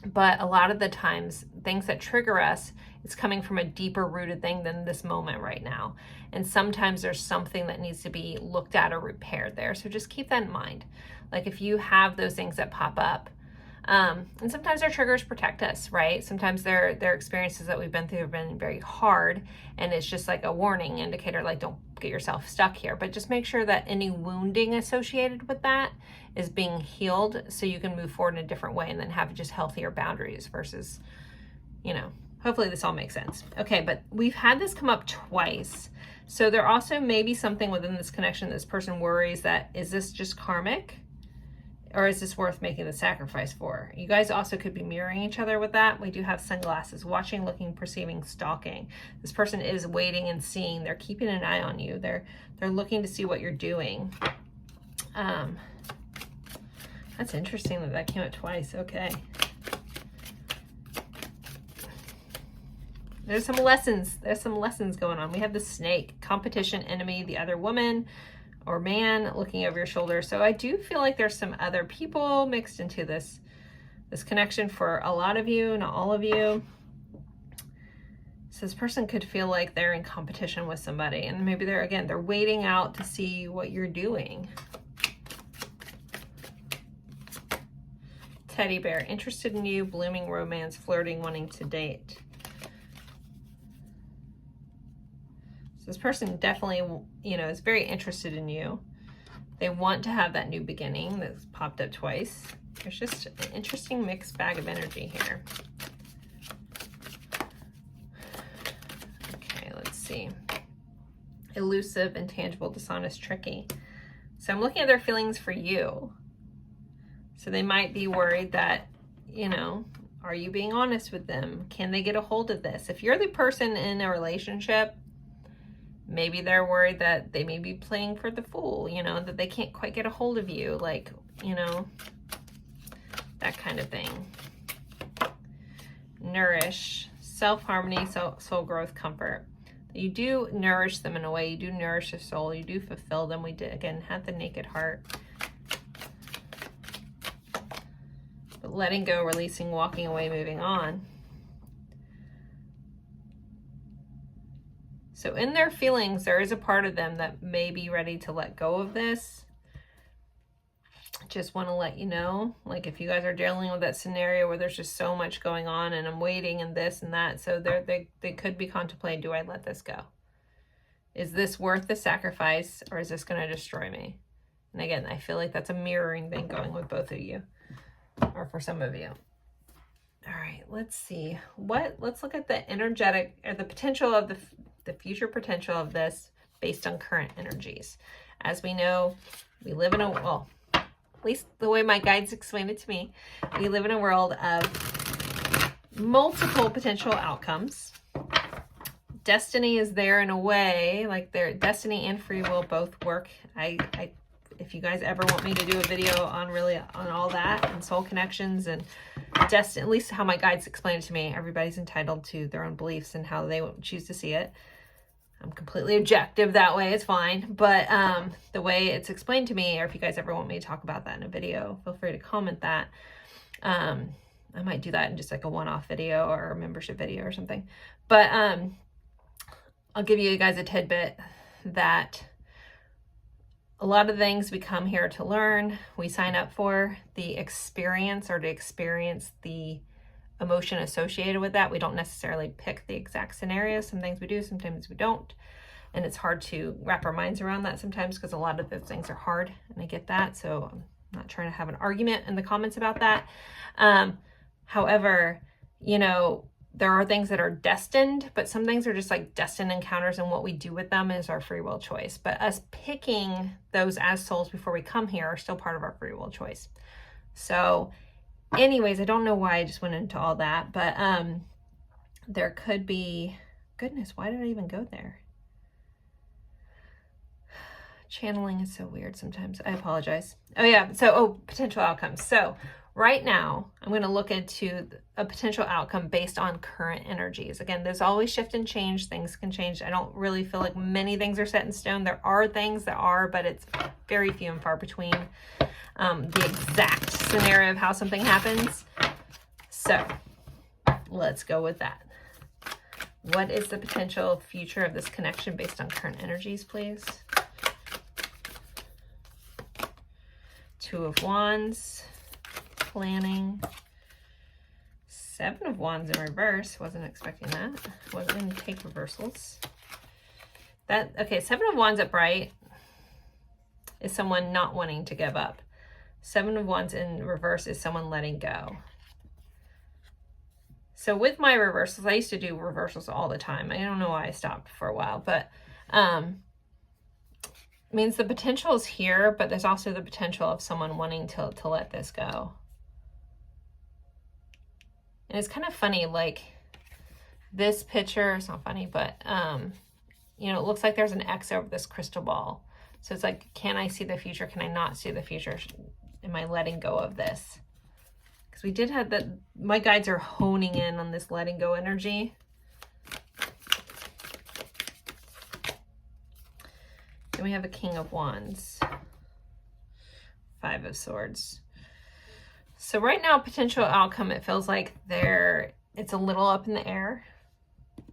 but a lot of the times things that trigger us, it's coming from a deeper rooted thing than this moment right now. And sometimes there's something that needs to be looked at or repaired there. So just keep that in mind. Like if you have those things that pop up, and sometimes our triggers protect us, right? Sometimes their experiences that we've been through have been very hard, and it's just like a warning indicator, like don't get yourself stuck here. But just make sure that any wounding associated with that is being healed so you can move forward in a different way and then have just healthier boundaries versus, you know, hopefully this all makes sense. Okay, but we've had this come up twice. So there also may be something within this connection this person worries that, is this just karmic? Or is this worth making the sacrifice for? You guys also could be mirroring each other with that. We do have sunglasses, watching, looking, perceiving, stalking. This person is waiting and seeing. They're keeping an eye on you. They're looking to see what you're doing. That's interesting that that came out twice. Okay. There's some lessons. There's some lessons going on. We have the Snake, competition, enemy, the other woman or man looking over your shoulder. So I do feel like there's some other people mixed into this connection for a lot of you, not all of you. So this person could feel like they're in competition with somebody, and maybe they're waiting out to see what you're doing. Teddy bear, interested in you, blooming romance, flirting, wanting to date. So this person definitely, you know, is very interested in you. They want to have that new beginning that's popped up twice. There's just an interesting mixed bag of energy here. Okay, let's see. elusive, intangible, dishonest, tricky. So I'm looking at their feelings for you. So they might be worried that, you know, are you being honest with them? Can they get a hold of this? If you're the person in a relationship, maybe they're worried that they may be playing for the fool, you know, that they can't quite get a hold of you, like, you know, that kind of thing. Nourish, self-harmony, soul growth, comfort. You do nourish them in a way. You do nourish their soul. You do fulfill them. We did, again, have the naked heart. But letting go, releasing, walking away, moving on. So in their feelings, there is a part of them that may be ready to let go of this. Just want to let you know, like if you guys are dealing with that scenario where there's just so much going on and I'm waiting and this and that, so they could be contemplating, do I let this go? Is this worth the sacrifice, or is this going to destroy me? And again, I feel like that's a mirroring thing going with both of you, or for some of you. All right, let's see. Let's look at the energetic, or the potential of the future potential of this based on current energies. As we know, we live in a, well, at least the way my guides explain it to me, we live in a world of multiple potential outcomes. Destiny is there in a way, like their destiny and free will both work. If you guys ever want me to do a video on all that and soul connections and destiny, at least how my guides explain it to me, everybody's entitled to their own beliefs and how they choose to see it. I'm completely objective that way, it's fine. But the way it's explained to me, or if you guys ever want me to talk about that in a video, feel free to comment that. I might do that in just like a one-off video or a membership video or something. But I'll give you guys a tidbit that a lot of things we come here to learn, we sign up for the experience, or to experience the emotion associated with that. We don't necessarily pick the exact scenario. Some things we do, sometimes we don't. And it's hard to wrap our minds around that sometimes, because a lot of those things are hard, and I get that. So I'm not trying to have an argument in the comments about that. However, you know, there are things that are destined, but some things are just like destined encounters, and what we do with them is our free will choice. But us picking those as souls before we come here are still part of our free will choice. So anyways, I don't know why I just went into all that, but there could be, goodness, why did I even go there? Channeling is so weird sometimes. I apologize. Oh yeah, so potential outcomes. So right now, I'm going to look into a potential outcome based on current energies. Again, there's always shift and change. Things can change. I don't really feel like many things are set in stone. There are things that are, but it's very few and far between. The exact scenario of how something happens. So let's go with that. What is the potential future of this connection based on current energies, please? Two of Wands, planning. Seven of Wands in reverse. Wasn't expecting that. Wasn't going to take reversals. Okay, Seven of Wands upright is someone not wanting to give up. Seven of Wands in reverse is someone letting go. So with my reversals, I used to do reversals all the time. I don't know why I stopped for a while, but means the potential is here, but there's also the potential of someone wanting to let this go. And it's kind of funny, like this picture, it's not funny, but you know, it looks like there's an X over this crystal ball. So it's like, can I see the future? Can I not see the future? Am I letting go of this? Because we did have that, my guides are honing in on this letting go energy. Then we have a King of Wands, Five of Swords. So right now, potential outcome, it feels like it's a little up in the air.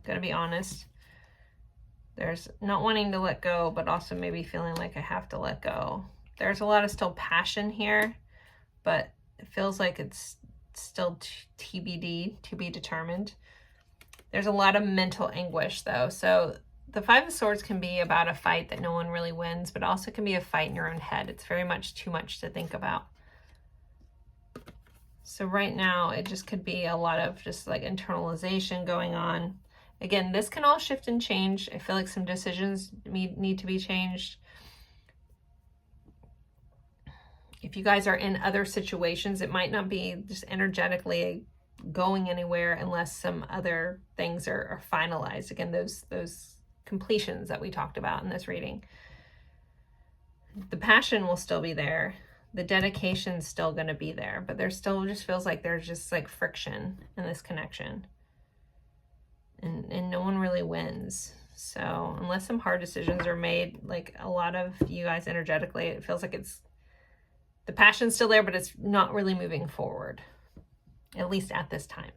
Gotta be honest. There's not wanting to let go, but also maybe feeling like I have to let go. There's a lot of still passion here, but it feels like it's still TBD, to be determined. There's a lot of mental anguish though. So the Five of Swords can be about a fight that no one really wins, but also can be a fight in your own head. It's very much too much to think about. So right now it just could be a lot of just like internalization going on. Again, this can all shift and change. I feel like some decisions need to be changed. If you guys are in other situations, it might not be just energetically going anywhere unless some other things are finalized. Again, those completions that we talked about in this reading. The passion will still be there. The dedication's still going to be there, but there still just feels like there's just like friction in this connection. And no one really wins. So unless some hard decisions are made, like a lot of you guys energetically, it feels like the passion's still there, but it's not really moving forward, at least at this time.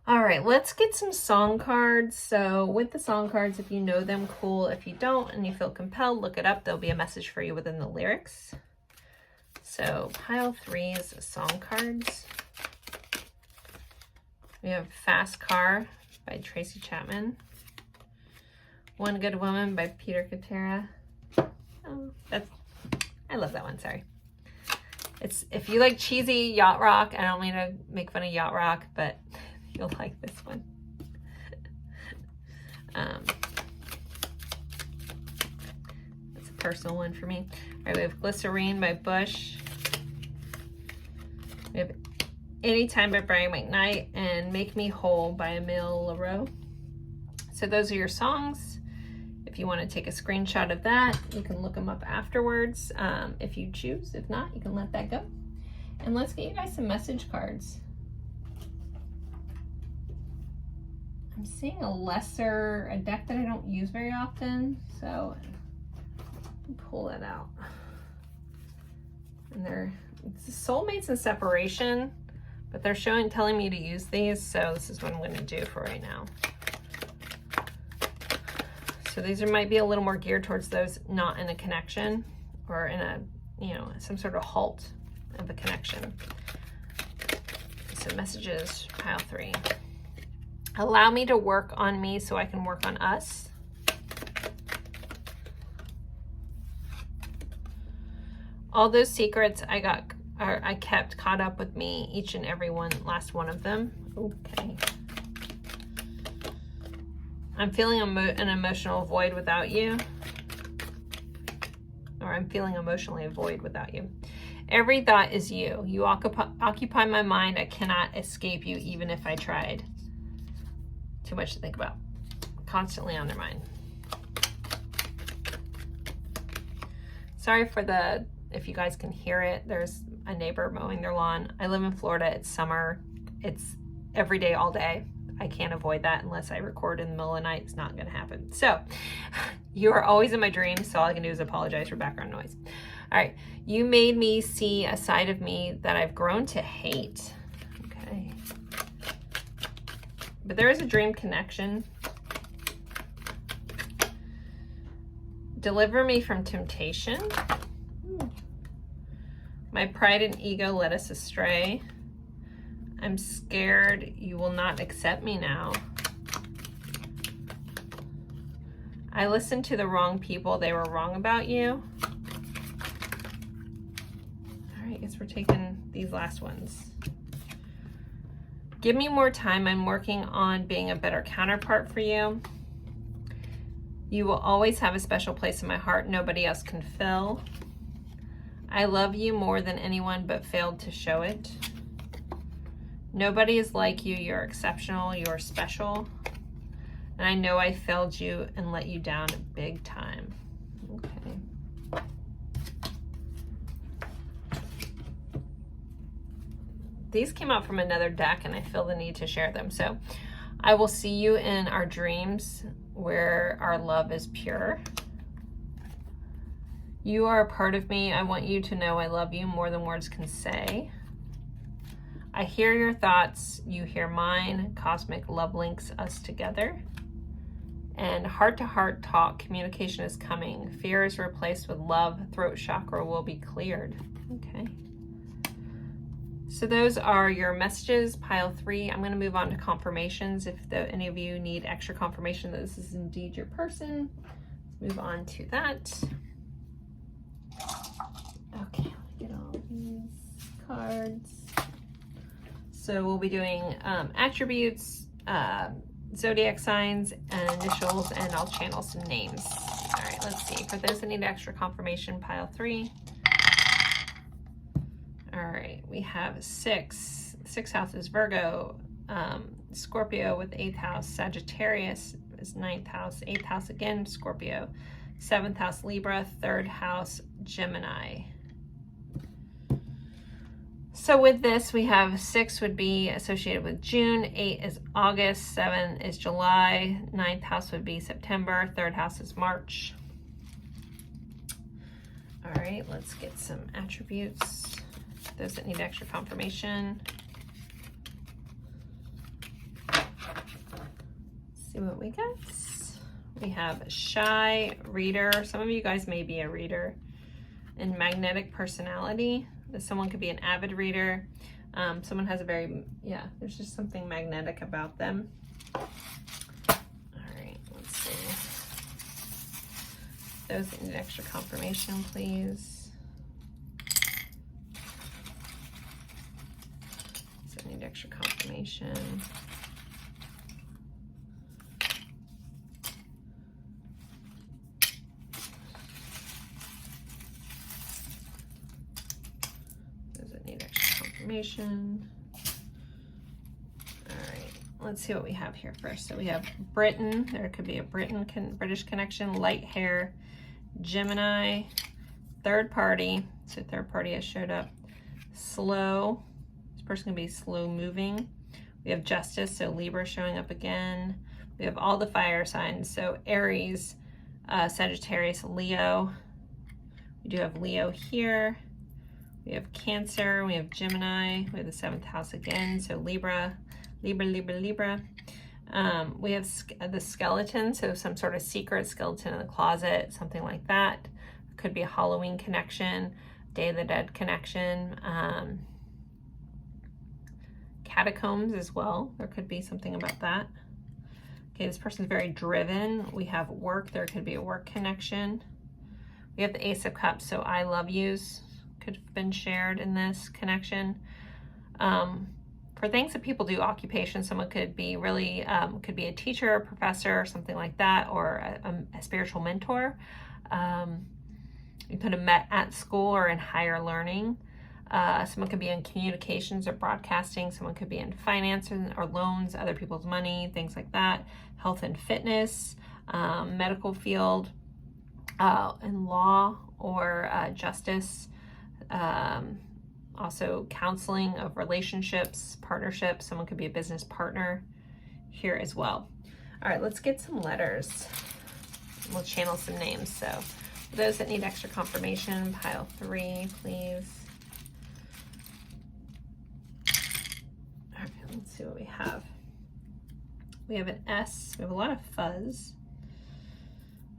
All right, let's get some song cards. So with the song cards, if you know them, cool. If you don't and you feel compelled, look it up. There'll be a message for you within the lyrics. So pile 3's song cards. We have Fast Car by Tracy Chapman. One Good Woman by Peter Cetera. Oh, I love that one, sorry. It's, if you like cheesy yacht rock, I don't mean to make fun of yacht rock, but you'll like this one. That's a personal one for me. All right, we have Glycerine by Bush. We have Anytime by Brian McKnight and Make Me Whole by Emile Leroux. So those are your songs. If you want to take a screenshot of that, you can look them up afterwards if you choose. If not, you can let that go. And let's get you guys some message cards. I'm seeing a deck that I don't use very often, so pull that out. And it's soulmates and separation, but they're telling me to use these, so this is what I'm going to do for right now. So these might be a little more geared towards those not in a connection or in a, some sort of halt of a connection. So messages, pile 3. Allow me to work on me so I can work on us. All those secrets I kept caught up with me, each and every last one of them. Okay. I'm feeling an emotional void without you. Or I'm feeling emotionally a void without you. Every thought is you. You occupy my mind. I cannot escape you even if I tried. Too much to think about. Constantly on their mind. Sorry for if you guys can hear it, there's a neighbor mowing their lawn. I live in Florida. It's summer. It's every day, all day. I can't avoid that unless I record in the middle of the night. It's not going to happen. So you are always in my dreams. So all I can do is apologize for background noise. All right. You made me see a side of me that I've grown to hate. Okay. But there is a dream connection. Deliver me from temptation. My pride and ego led us astray. I'm scared you will not accept me now. I listened to the wrong people. They were wrong about you. All right, I guess we're taking these last ones. Give me more time. I'm working on being a better counterpart for you. You will always have a special place in my heart nobody else can fill. I love you more than anyone but failed to show it. Nobody is like you. You're exceptional. You're special. And I know I failed you and let you down big time. Okay. These came out from another deck and I feel the need to share them. So I will see you in our dreams where our love is pure. You are a part of me. I want you to know I love you more than words can say. I hear your thoughts. You hear mine. Cosmic love links us together. And heart-to-heart talk, communication is coming. Fear is replaced with love. Throat chakra will be cleared. Okay. So those are your messages, pile 3. I'm going to move on to confirmations. If any of you need extra confirmation that this is indeed your person, let's move on to that. Okay, let me get all these cards. So we'll be doing attributes, zodiac signs and initials, and I'll channel some names. All right, let's see. For those that need extra confirmation, pile 3. All right, we have 6. 6 houses, Virgo, Scorpio with 8th house, Sagittarius is 9th house, 8th house again, Scorpio, 7th house, Libra, 3rd house, Gemini. So with this, we have 6 would be associated with June, 8 is August, 7 is July, 9th house would be September, 3rd house is March. All right, let's get some attributes. Those that need extra confirmation. See what we got. We have shy, reader. Some of you guys may be a reader. And magnetic personality. Someone could be an avid reader. Someone has a very, there's just something magnetic about them. All right, let's see. Those that need extra confirmation, please. Those that need extra confirmation. Information. All right, let's see what we have here first. So we have Britain. There could be a British connection, light hair, Gemini, third party. So third party has showed up. Slow. This person can be slow moving. We have Justice, so Libra showing up again. We have all the fire signs. So Aries, Sagittarius, Leo. We do have Leo here. We have Cancer, we have Gemini, we have the 7th house again, so Libra. We have the skeleton, so some sort of secret skeleton in the closet, something like that. Could be a Halloween connection, Day of the Dead connection. Catacombs as well, there could be something about that. Okay, this person's very driven. We have work, there could be a work connection. We have the Ace of Cups, so I love yous. Could have been shared in this connection. For things that people do, occupation, someone could be really, could be a teacher, a professor, or something like that, or a spiritual mentor. You could have met at school or in higher learning. Someone could be in communications or broadcasting. Someone could be in finance or loans, other people's money, things like that. Health and fitness, medical field, in law or justice. Also counseling of relationships, partnerships. Someone could be a business partner here as well. All right, let's get some letters. We'll channel some names. So for those that need extra confirmation, pile 3, please. All right, let's see what we have. We have an S. We have a lot of fuzz.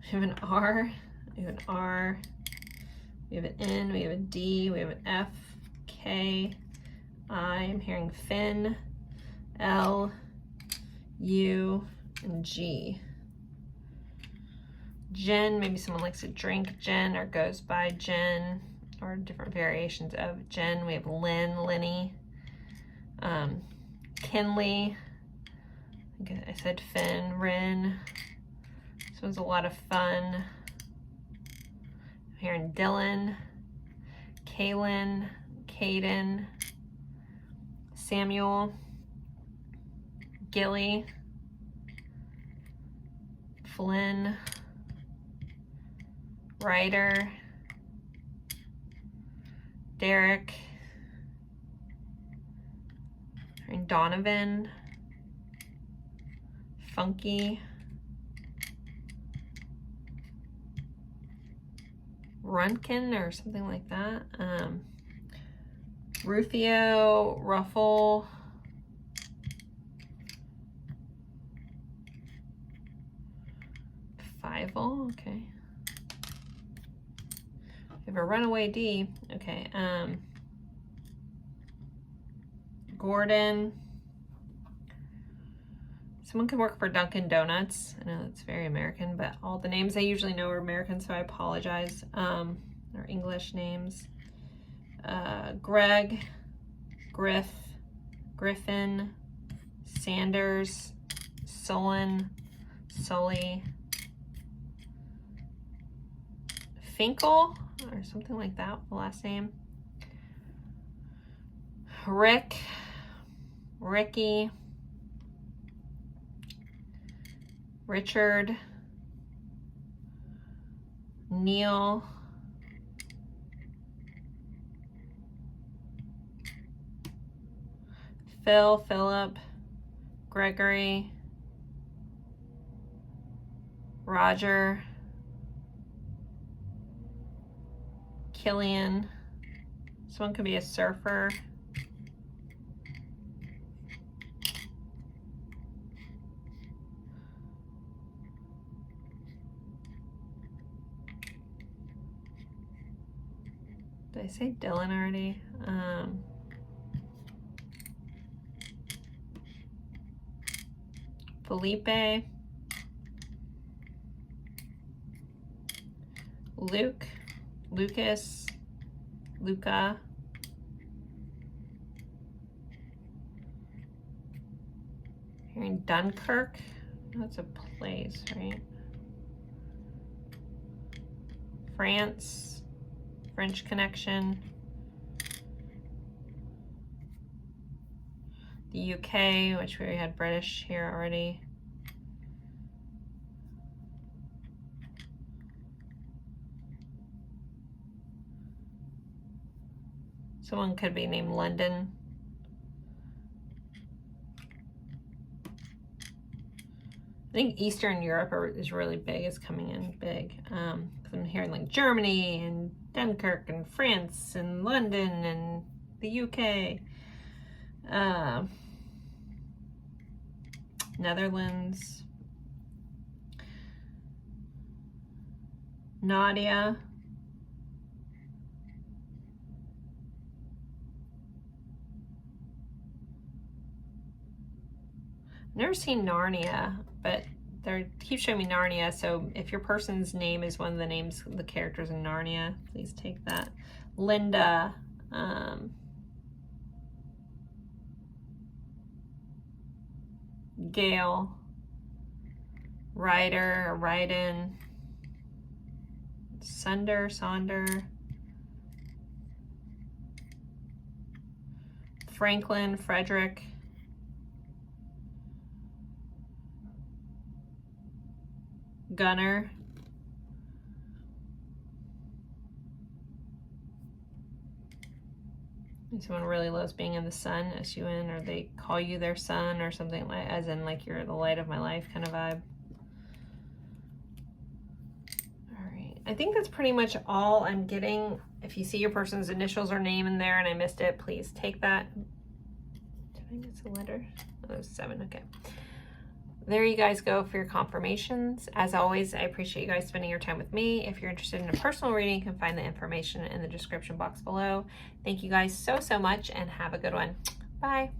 We have an R. We have an R. We have an N, we have a D, we have an F, K, I, I'm hearing Finn, L, U, and G. Jen, maybe someone likes to drink Jen or goes by Jen, or different variations of Jen. We have Lynn, Lenny, Kinley, I said Finn, Rin. This one's a lot of fun. I'm hearing Dylan, Kaylin, Caden, Samuel, Gilly, Flynn, Ryder, Derek, and Donovan, Funky, Runkin or something like that. Rufio, Ruffle, Fievel, okay. We have a runaway D, okay. Gordon. Someone could work for Dunkin' Donuts. I know that's very American, but all the names I usually know are American, so I apologize. They're English names. Greg, Griff, Griffin, Sanders, Solon, Sully, Finkel, or something like that, the last name. Rick, Ricky, Richard, Neil, Phil, Philip, Gregory, Roger, Killian. This one could be a surfer. Did I say Dylan already? Felipe, Luke, Lucas, Luca, hearing Dunkirk. That's a place, right? France, French Connection, the UK, which we had British here already. Someone could be named London. I think Eastern Europe is really big, is coming in big. I'm hearing like Germany and Dunkirk and France and London and the UK. Netherlands. Nadia. Never seen Narnia, but they keep showing me Narnia, so if your person's name is one of the names, the characters in Narnia, please take that. Linda, Gail, Ryder, Ryden, Sonder, Franklin, Frederick, Gunner, someone really loves being in the sun, S-U-N, or they call you their son or something, like, as in like you're the light of my life kind of vibe. All right, I think that's pretty much all I'm getting. If you see your person's initials or name in there and I missed it, please take that. Did I miss a letter? Oh, that was 7, okay. There you guys go for your confirmations. As always, I appreciate you guys spending your time with me. If you're interested in a personal reading, you can find the information in the description box below. Thank you guys so much and have a good one. Bye.